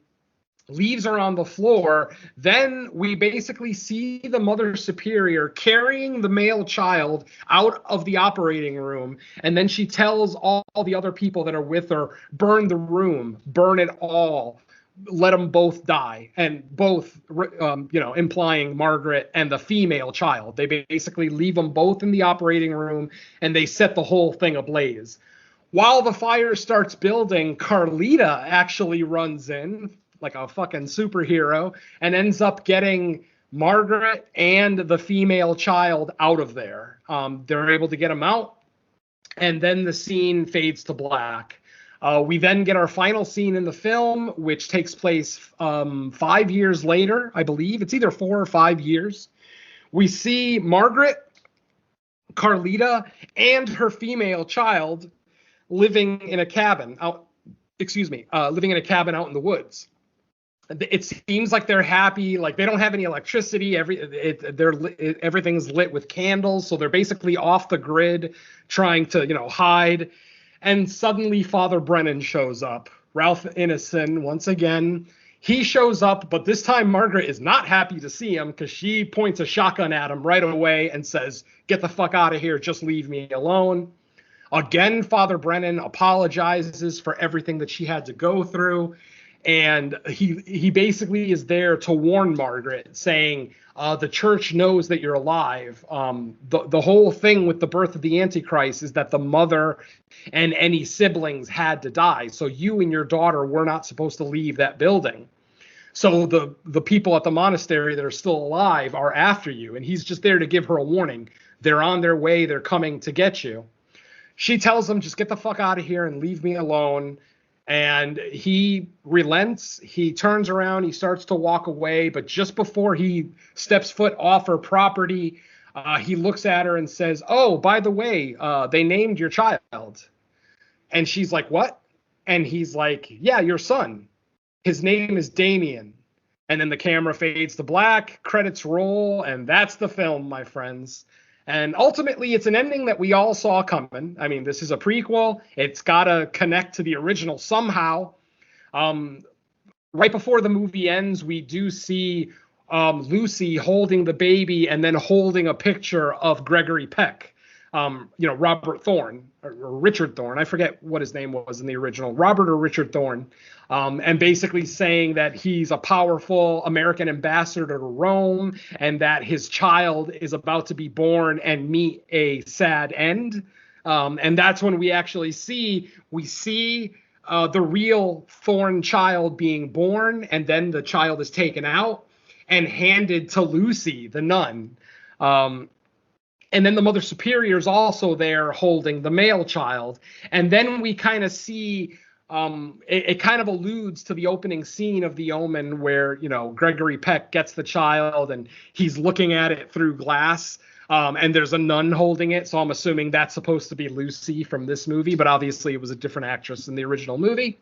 [SPEAKER 3] leaves her on the floor. Then we basically see the Mother Superior carrying the male child out of the operating room. And then she tells all the other people that are with her, burn the room, burn it all, let them both die. And both, implying Margaret and the female child. They basically leave them both in the operating room and they set the whole thing ablaze. While the fire starts building, Carlita actually runs in like a fucking superhero and ends up getting Margaret and the female child out of there. They're able to get them out, and then the scene fades to black. We then get our final scene in the film, which takes place 5 years later, I believe. It's either 4 or 5 years. We see Margaret, Carlita, and her female child living in a cabin out in the woods. It seems like they're happy, like they don't have any electricity. Everything's lit with candles, so they're basically off the grid, trying to hide. And suddenly Father Brennan shows up. Ralph Ineson once again. He shows up, but this time Margaret is not happy to see him because she points a shotgun at him right away and says, "Get the fuck out of here! Just leave me alone." Again, Father Brennan apologizes for everything that she had to go through. And he basically is there to warn Margaret, saying, the church knows that you're alive. The whole thing with the birth of the Antichrist is that the mother and any siblings had to die. So you and your daughter were not supposed to leave that building. So the people at the monastery that are still alive are after you. And he's just there to give her a warning. They're on their way. They're coming to get you. She tells him, just get the fuck out of here and leave me alone. And he relents. He turns around. He starts to walk away. But just before he steps foot off her property, he looks at her and says, "Oh, by the way, they named your child." And she's like, "What?" And he's like, "Yeah, your son. His name is Damien." And then the camera fades to black, credits roll, and that's the film, my friends. And ultimately, it's an ending that we all saw coming. I mean, this is a prequel. It's got to connect to the original somehow. Right before the movie ends, we do see Lucy holding the baby and then holding a picture of Gregory Peck. Robert Thorne or Richard Thorne. I forget what his name was in the original, Robert or Richard Thorne. And basically saying that he's a powerful American ambassador to Rome and that his child is about to be born and meet a sad end. And that's when we actually see the real Thorne child being born, and then the child is taken out and handed to Lucy, the nun. And then the Mother Superior is also there holding the male child. And then we kind of see, it kind of alludes to the opening scene of The Omen where, Gregory Peck gets the child and he's looking at it through glass. And there's a nun holding it. So I'm assuming that's supposed to be Lucy from this movie. But obviously it was a different actress in the original movie.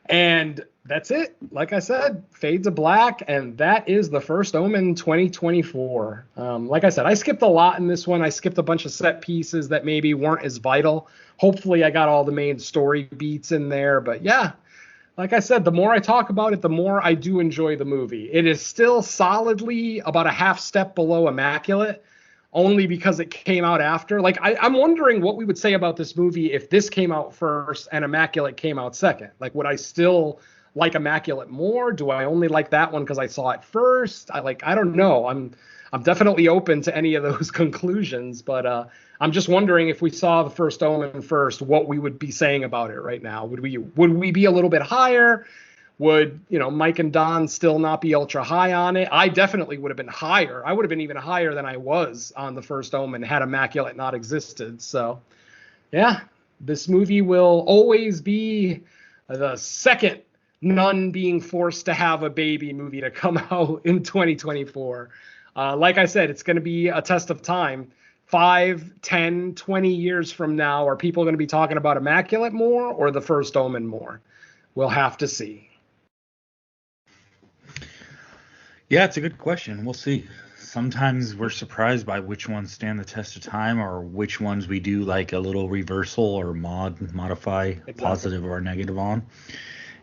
[SPEAKER 3] And that's it. Like I said, fade to black. And that is the First Omen 2024. Like I said, I skipped a lot in this one. I skipped a bunch of set pieces that maybe weren't as vital. Hopefully I got all the main story beats in there. But yeah, like I said, the more I talk about it, the more I do enjoy the movie. It is still solidly about a half step below Immaculate, only because it came out after. Like, I'm wondering what we would say about this movie if this came out first and Immaculate came out second. Like, would I still like Immaculate more? Do I only like that one because I saw it first? I don't know. I'm definitely open to any of those conclusions, but I'm just wondering if we saw the First Omen first, what we would be saying about it right now. Would we be a little bit higher? Would, Mike and Don still not be ultra high on it? I definitely would have been higher. I would have been even higher than I was on the First Omen had Immaculate not existed. So, yeah, this movie will always be the second nun being forced to have a baby movie to come out in 2024. Like I said, it's going to be a test of time 5, 10, 20 years from now, are people going to be talking about Immaculate more or the First Omen more? We'll have to see.
[SPEAKER 2] Yeah, it's a good question. We'll see. Sometimes we're surprised by which ones stand the test of time, or which ones we do like a little reversal or modify positive or negative on.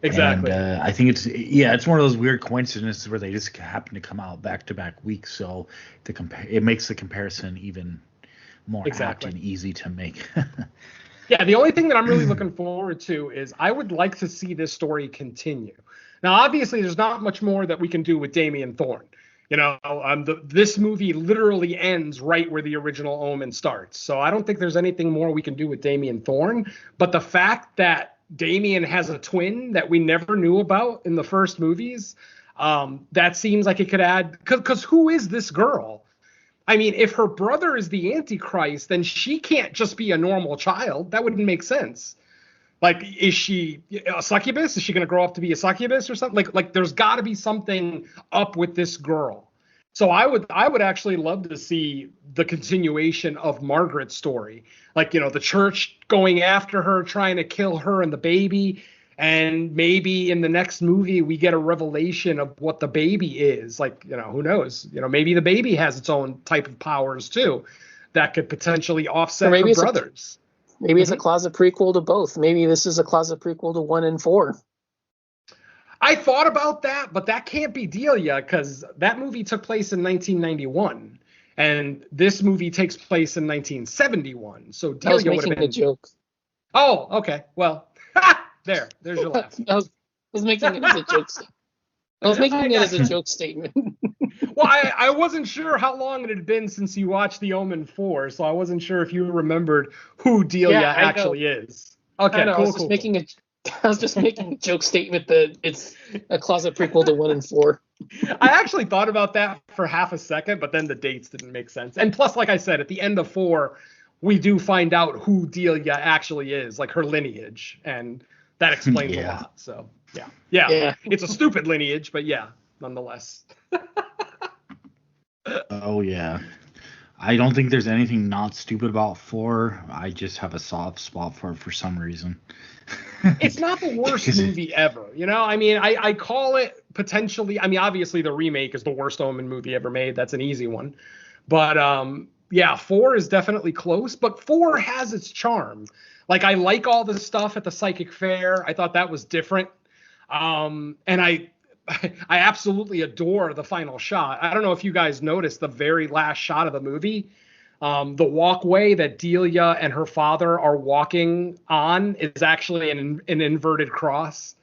[SPEAKER 3] Exactly.
[SPEAKER 2] And I think it's one of those weird coincidences where they just happen to come out back-to-back weeks, so it makes the comparison even more apt and easy to make.
[SPEAKER 3] Yeah, the only thing that I'm really looking forward to is I would like to see this story continue. Now, obviously, there's not much more that we can do with Damien Thorne. You know, this movie literally ends right where the original Omen starts. So I don't think there's anything more we can do with Damien Thorne. But the fact that Damien has a twin that we never knew about in the first movies, that seems like it could add. Because who is this girl? I mean, if her brother is the Antichrist, then she can't just be a normal child. That wouldn't make sense. Like, is she a succubus? Is she going to grow up to be a succubus or something? Like there's got to be something up with this girl. So I would actually love to see the continuation of Margaret's story. Like, you know, the church going after her, trying to kill her and the baby. And maybe in the next movie, we get a revelation of what the baby is. Like, you know, who knows? You know, maybe the baby has its own type of powers, too, that could potentially offset her brothers.
[SPEAKER 4] Maybe it's a closet prequel to both. Maybe this is a closet prequel to 1 and 4.
[SPEAKER 3] I thought about that, but that can't be Delia, because that movie took place in 1991, and this movie takes place in 1971. So Delia would have been
[SPEAKER 4] a joke.
[SPEAKER 3] Oh, okay. Well, there's your laugh.
[SPEAKER 4] I was making it as a joke. I was making it as a joke statement.
[SPEAKER 3] Well, I wasn't sure how long it had been since you watched The Omen 4, so I wasn't sure if you remembered who Delia actually is. Okay, cool.
[SPEAKER 4] I was just making a joke statement that it's a closet prequel to 1 and 4.
[SPEAKER 3] I actually thought about that for half a second, but then the dates didn't make sense. And plus, like I said, at the end of 4, we do find out who Delia actually is, like her lineage, and that explains a lot. So, yeah. It's a stupid lineage, but yeah, nonetheless.
[SPEAKER 2] Oh, yeah. I don't think there's anything not stupid about 4. I just have a soft spot for it for some reason.
[SPEAKER 3] It's not the worst movie ever. You know, I mean, I call it potentially, I mean, obviously the remake is the worst Omen movie ever made. That's an easy one. But, 4 is definitely close, but 4 has its charm. Like, I like all the stuff at the psychic fair. I thought that was different. And I absolutely adore the final shot. I don't know if you guys noticed the very last shot of the movie. The walkway that Delia and her father are walking on is actually an inverted cross.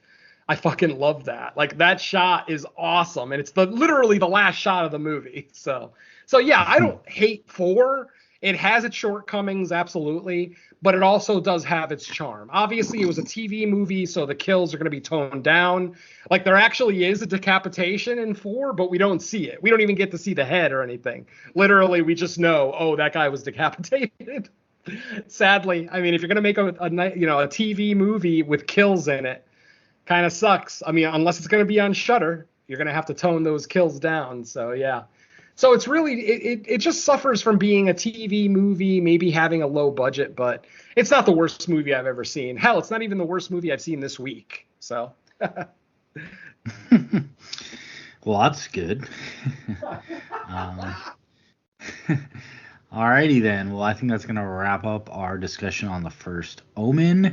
[SPEAKER 3] I fucking love that. Like, that shot is awesome, and it's literally the last shot of the movie. So yeah, I don't hate 4. It has its shortcomings, absolutely, but it also does have its charm. Obviously, it was a TV movie, so the kills are going to be toned down. Like, there actually is a decapitation in 4, but we don't see it. We don't even get to see the head or anything. Literally, we just know, oh, that guy was decapitated. Sadly, I mean, if you're going to make a TV movie with kills in it, kind of sucks. I mean, unless it's going to be on Shudder, you're going to have to tone those kills down. So, yeah. So it's really, it just suffers from being a TV movie, maybe having a low budget, but it's not the worst movie I've ever seen. Hell, it's not even the worst movie I've seen this week. So.
[SPEAKER 2] Well, that's good. Alrighty then. Well, I think that's going to wrap up our discussion on the First Omen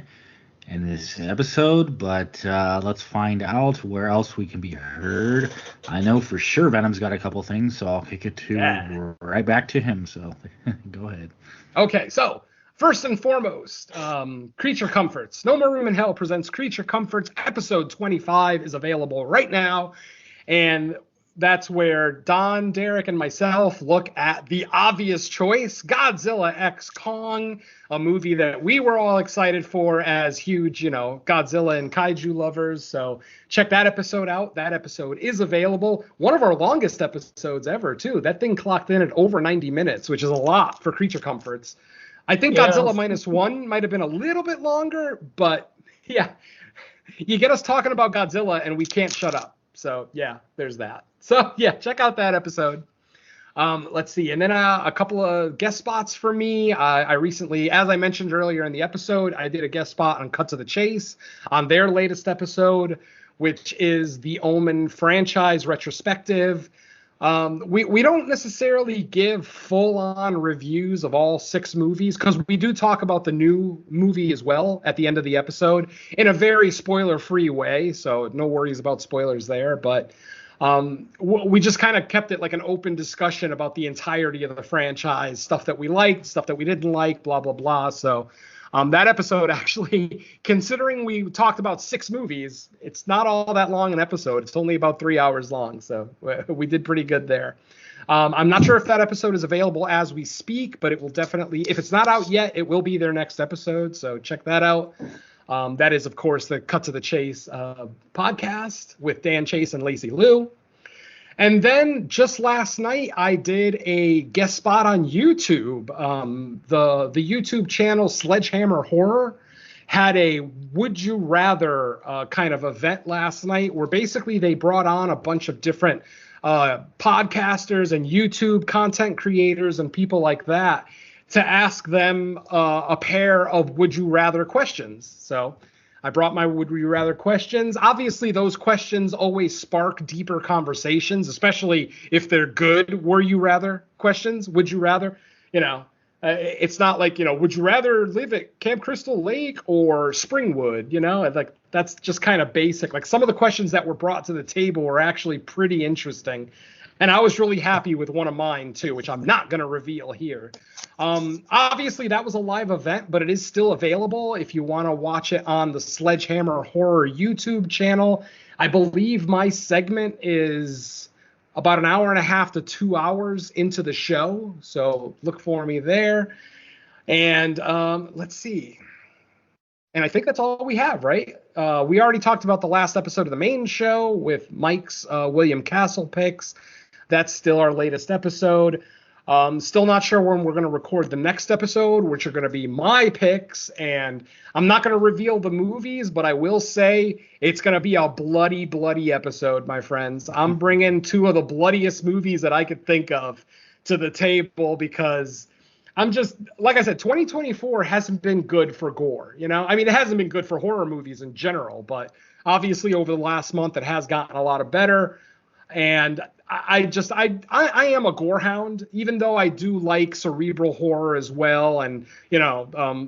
[SPEAKER 2] in this episode, but let's find out where else we can be heard. I know for sure Venom's got a couple things, so I'll kick it right back to him. So go ahead.
[SPEAKER 3] Okay, so first and foremost, Creature Comforts. No More Room in Hell presents Creature Comforts. Episode 25 is available right now, and that's where Don, Derek, and myself look at the obvious choice, Godzilla x Kong, a movie that we were all excited for as huge, Godzilla and kaiju lovers. So check that episode out. That episode is available. One of our longest episodes ever, too. That thing clocked in at over 90 minutes, which is a lot for Creature Comforts. I think Godzilla -1 might have been a little bit longer, but yeah, you get us talking about Godzilla and we can't shut up. So yeah, there's that. So yeah, check out that episode. Let's see. And then a couple of guest spots for me. I recently, as I mentioned earlier in the episode, I did a guest spot on Cut to the Chase on their latest episode, which is the Omen franchise retrospective. We don't necessarily give full-on reviews of all 6 movies because we do talk about the new movie as well at the end of the episode in a very spoiler-free way, so no worries about spoilers there. But we just kind of kept it like an open discussion about the entirety of the franchise, stuff that we liked, stuff that we didn't like, blah, blah, blah. So that episode actually, considering we talked about 6 movies, it's not all that long an episode. It's only about 3 hours long. So we did pretty good there. I'm not sure if that episode is available as we speak, but it will definitely, if it's not out yet, it will be their next episode. So check that out. That is, of course, the Cut to the Chase podcast with Dan Chase and Lacey Liu. And then just last night, I did a guest spot on YouTube. The YouTube channel Sledgehammer Horror had a Would You Rather kind of event last night where basically they brought on a bunch of different podcasters and YouTube content creators and people like that to ask them a pair of Would You Rather questions. So I brought my Would You Rather questions. Obviously, those questions always spark deeper conversations, especially if they're good Were You Rather questions. Would you rather? It's not like, would you rather live at Camp Crystal Lake or Springwood? Like that's just kind of basic. Like some of the questions that were brought to the table were actually pretty interesting. And I was really happy with one of mine, too, which I'm not going to reveal here. Obviously, that was a live event, but it is still available if you want to watch it on the Sledgehammer Horror YouTube channel. I believe my segment is about an hour and a half to 2 hours into the show. So look for me there. And let's see. And I think that's all we have, right? We already talked about the last episode of the main show with Mike's William Castle picks. That's still our latest episode. Still not sure when we're going to record the next episode, which are going to be my picks. And I'm not going to reveal the movies, but I will say it's going to be a bloody, bloody episode, my friends. I'm bringing 2 of the bloodiest movies that I could think of to the table because I'm just, like I said, 2024 hasn't been good for gore. It hasn't been good for horror movies in general, but obviously over the last month it has gotten a lot of better. And I am a gore hound, even though I do like cerebral horror as well and,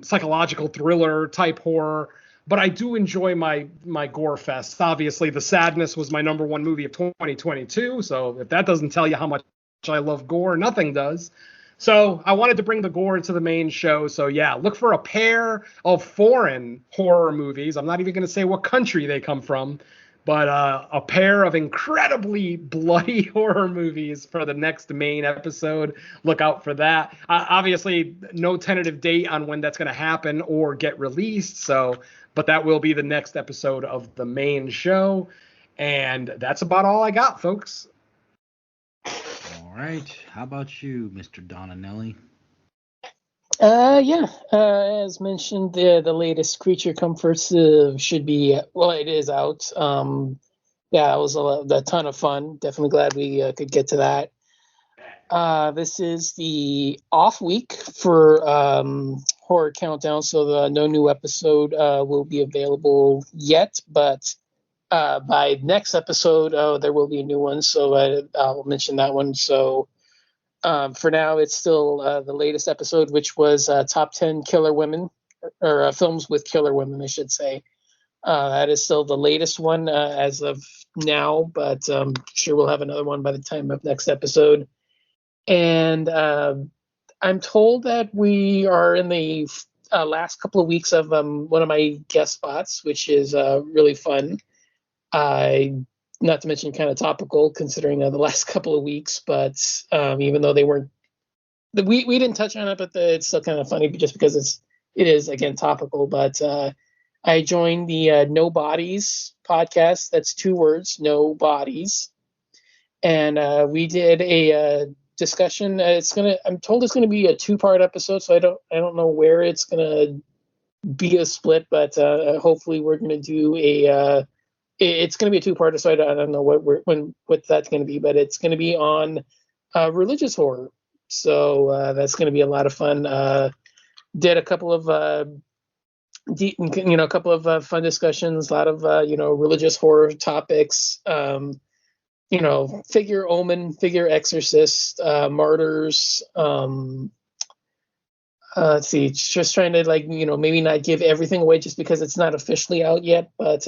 [SPEAKER 3] psychological thriller type horror. But I do enjoy my gore fest. Obviously, The Sadness was my number 1 movie of 2022. So if that doesn't tell you how much I love gore, nothing does. So I wanted to bring the gore to the main show. So, yeah, look for a pair of foreign horror movies. I'm not even going to say what country they come from. But a pair of incredibly bloody horror movies for the next main episode. Look out for that. Obviously, no tentative date on when that's going to happen or get released. But that will be the next episode of the main show. And that's about all I got, folks.
[SPEAKER 2] All right. How about you, Mr. Donanelli?
[SPEAKER 4] As mentioned, the latest Creature Comforts should be, it is out. It was a ton of fun. Definitely glad we could get to that. This is the off week for Horror Countdown, so no new episode will be available yet, but by next episode, there will be a new one, so I'll mention that one. So for now, it's still the latest episode, which was top 10 killer women, or films with killer women, I should say. That is still the latest one as of now, but I'm sure we'll have another one by the time of next episode. And I'm told that we are in the last couple of weeks of one of my guest spots, which is really fun. Not to mention kind of topical considering the last couple of weeks, but even though they weren't, we didn't touch on it, but it's still kind of funny just because it is again topical. But I joined the No Bodies podcast. That's 2 words, No Bodies, and we did a discussion. I'm told it's gonna be a 2-part episode, so I don't know where it's gonna be a split, but hopefully we're gonna do it's going to be a 2-parter, so I don't know what that's going to be, but it's going to be on religious horror. So that's going to be a lot of fun. Did a couple of fun discussions, a lot of religious horror topics. Figure Omen, figure Exorcist, Martyrs. Let's see, just trying to maybe not give everything away just because it's not officially out yet, but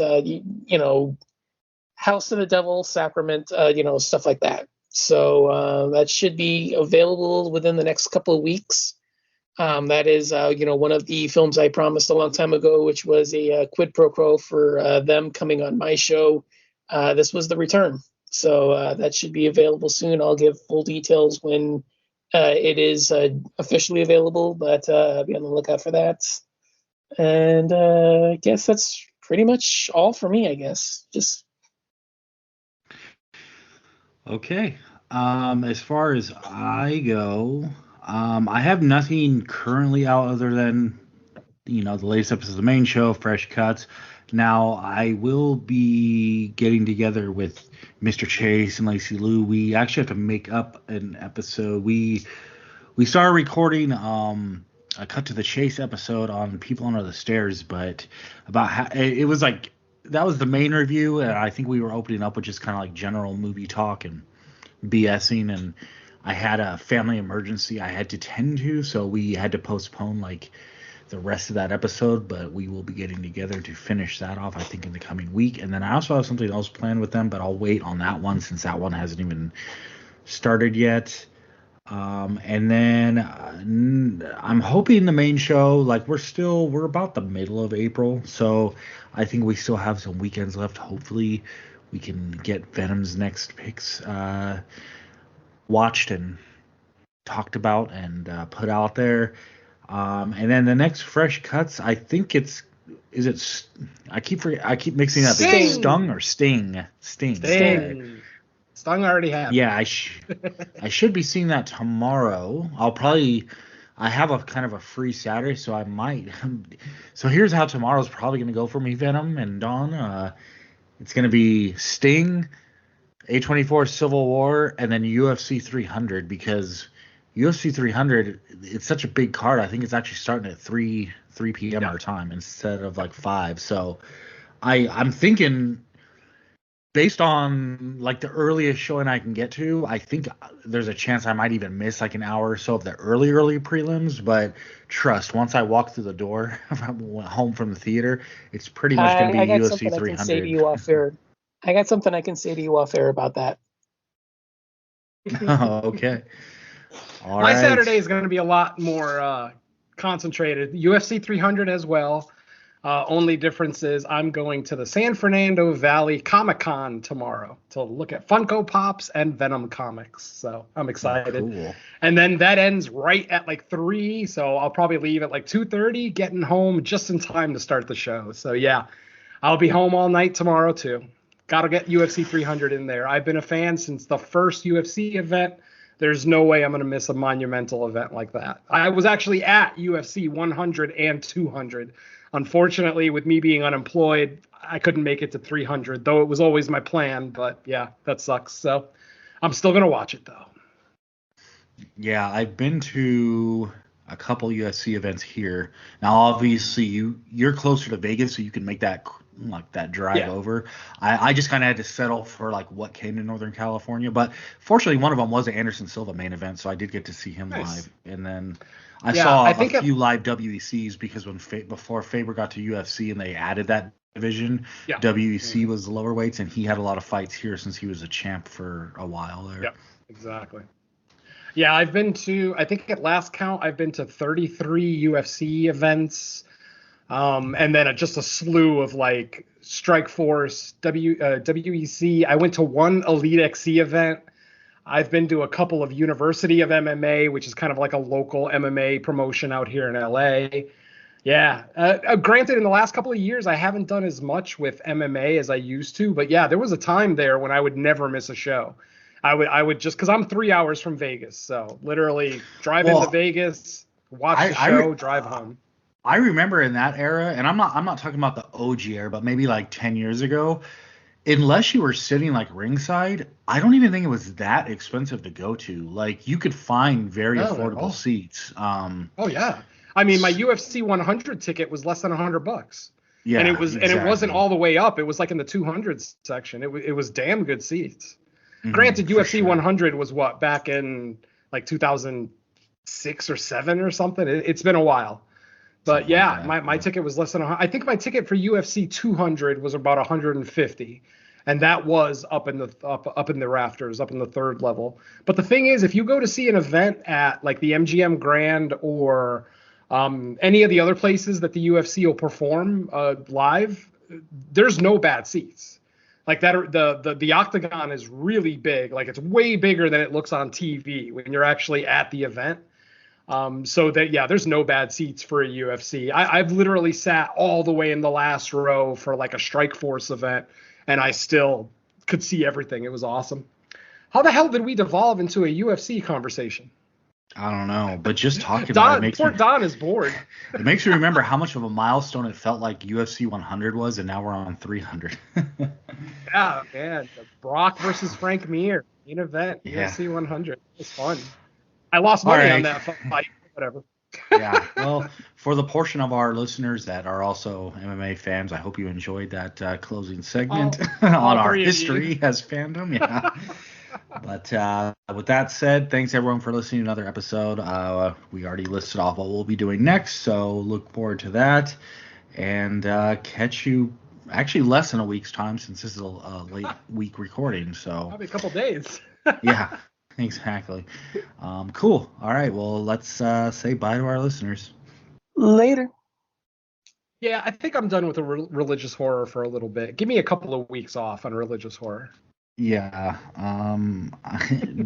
[SPEAKER 4] House of the Devil, Sacrament, stuff like that. So that should be available within the next couple of weeks. That is, one of the films I promised a long time ago, which was a quid pro quo for them coming on my show. This was the return. So that should be available soon. I'll give full details when it is officially available, but be on the lookout for that. And I guess that's pretty much all for me, I guess. Just
[SPEAKER 2] Okay. As far as I go, I have nothing currently out other than, the latest episode of the main show, Fresh Cuts. Now, I will be getting together with Mr. Chase and Lacey Lou. We actually have to make up an episode. We started recording a Cut to the Chase episode on People Under the Stairs, but about how it was like that was the main review, and I think we were opening up with just kind of like general movie talk and BSing, and I had a family emergency I had to tend to, so we had to postpone like the rest of that episode, but we will be getting together to finish that off, I think, in the coming week. And then I also have something else planned with them, but I'll wait on that one since that one hasn't even started yet. And then I'm hoping the main show, like we're about the middle of April, so I think we still have some weekends left. Hopefully we can get Venom's next picks watched and talked about and put out there. And then the next Fresh Cuts, I think I keep mixing up.
[SPEAKER 3] Sting!
[SPEAKER 2] Is it Stung or Sting?
[SPEAKER 3] Sting. Stung already have.
[SPEAKER 2] Yeah, I should be seeing that tomorrow. I have a kind of a free Saturday, so I might. So here's how tomorrow's probably going to go for me, Venom and Dawn. It's going to be Sting, A24 Civil War, and then UFC 300, because UFC 300, it's such a big card. I think it's actually starting at 3 p.m. our time instead of like 5. So I'm thinking, based on like the earliest showing I can get to, I think there's a chance I might even miss like an hour or so of the early prelims. But trust, once I walk through the door home from the theater, it's pretty much going to be UFC 300.
[SPEAKER 4] I got something I can say to you off air about that.
[SPEAKER 2] Oh, okay. All
[SPEAKER 3] My
[SPEAKER 2] right.
[SPEAKER 3] Saturday is going to be a lot more concentrated. UFC 300 as well. Only difference is I'm going to the San Fernando Valley Comic-Con tomorrow to look at Funko Pops and Venom comics. So I'm excited.
[SPEAKER 2] Oh, cool.
[SPEAKER 3] And then that ends right at like 3. So I'll probably leave at like 2:30, getting home just in time to start the show. So yeah, I'll be home all night tomorrow too. Got to get UFC 300 in there. I've been a fan since the first UFC event. There's no way I'm going to miss a monumental event like that. I was actually at UFC 100 and 200. Unfortunately, with me being unemployed, I couldn't make it to 300, though it was always my plan. But yeah, that sucks. So I'm still going to watch it, though.
[SPEAKER 2] Yeah, I've been to a couple UFC events here. Now, obviously, you're closer to Vegas, so you can make that drive over. I just kind of had to settle for like what came to Northern California, but fortunately one of them was an Anderson Silva main event, so I did get to see him live. And then I saw a few live WECs, because before Faber got to UFC and they added that division, WEC was the lower weights, and he had a lot of fights here since he was a champ for a while there.
[SPEAKER 3] Yeah, exactly. Yeah, I've been to, I think at last count, I've been to 33 UFC events. And then just a slew of like Strikeforce, WEC. I went to one Elite XC event. I've been to a couple of University of MMA, which is kind of like a local MMA promotion out here in LA. Yeah. Granted, in the last couple of years, I haven't done as much with MMA as I used to. But yeah, there was a time there when I would never miss a show. I would just, because I'm 3 hours from Vegas. So literally drive into Vegas, watch the show, drive home.
[SPEAKER 2] I remember in that era, and I'm not talking about the OG era, but maybe like 10 years ago, unless you were sitting like ringside, I don't even think it was that expensive to go to. Like you could find very affordable seats.
[SPEAKER 3] Oh yeah. I mean, my UFC 100 ticket was less than $100.
[SPEAKER 2] Yeah,
[SPEAKER 3] and it was
[SPEAKER 2] exactly.
[SPEAKER 3] and it wasn't all the way up. It was like in the 200s section. It was damn good seats.
[SPEAKER 2] Mhm,
[SPEAKER 3] Granted,
[SPEAKER 2] for
[SPEAKER 3] UFC
[SPEAKER 2] sure.
[SPEAKER 3] 100 was what, back in like 2006 or 7 or something. It's been a while. But
[SPEAKER 2] Something
[SPEAKER 3] yeah,
[SPEAKER 2] like that,
[SPEAKER 3] my ticket was less than I think my ticket for UFC 200 was about 150, and that was up in the rafters, up in the third level. But the thing is, if you go to see an event at like the MGM Grand or any of the other places that the UFC will perform live, there's no bad seats. Like that, the octagon is really big. Like it's way bigger than it looks on TV when you're actually at the event. So that, yeah, there's no bad seats for a UFC. I've literally sat all the way in the last row for like a Strikeforce event, and I still could see everything. It was awesome. How the hell did we devolve into a UFC conversation?
[SPEAKER 2] I don't know, but just talking about it makes
[SPEAKER 3] Don is bored.
[SPEAKER 2] It makes me remember how much of a milestone it felt like UFC 100 was, and now we're on 300.
[SPEAKER 3] Yeah, man. Brock versus Frank Mir, main event,
[SPEAKER 2] Yeah.
[SPEAKER 3] UFC 100. It was fun. I lost money on that fight. Whatever.
[SPEAKER 2] Yeah, well, for the portion of our listeners that are also MMA fans, I hope you enjoyed that closing segment on our history as fandom. Yeah. But with that said, thanks everyone for listening to another episode. We already listed off what we'll be doing next, so look forward to that. And catch you actually less than a week's time, since this is a late week recording. So
[SPEAKER 3] Probably a couple days.
[SPEAKER 2] Yeah, exactly. Cool. All right, well, let's say bye to our listeners.
[SPEAKER 4] Later.
[SPEAKER 3] Yeah, I think I'm done with the religious horror for a little bit. Give me a couple of weeks off on religious horror.
[SPEAKER 2] Yeah.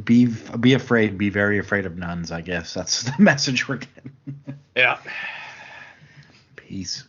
[SPEAKER 2] Be afraid. Be very afraid of nuns, I guess. That's the message we're getting.
[SPEAKER 3] Yeah.
[SPEAKER 2] Peace.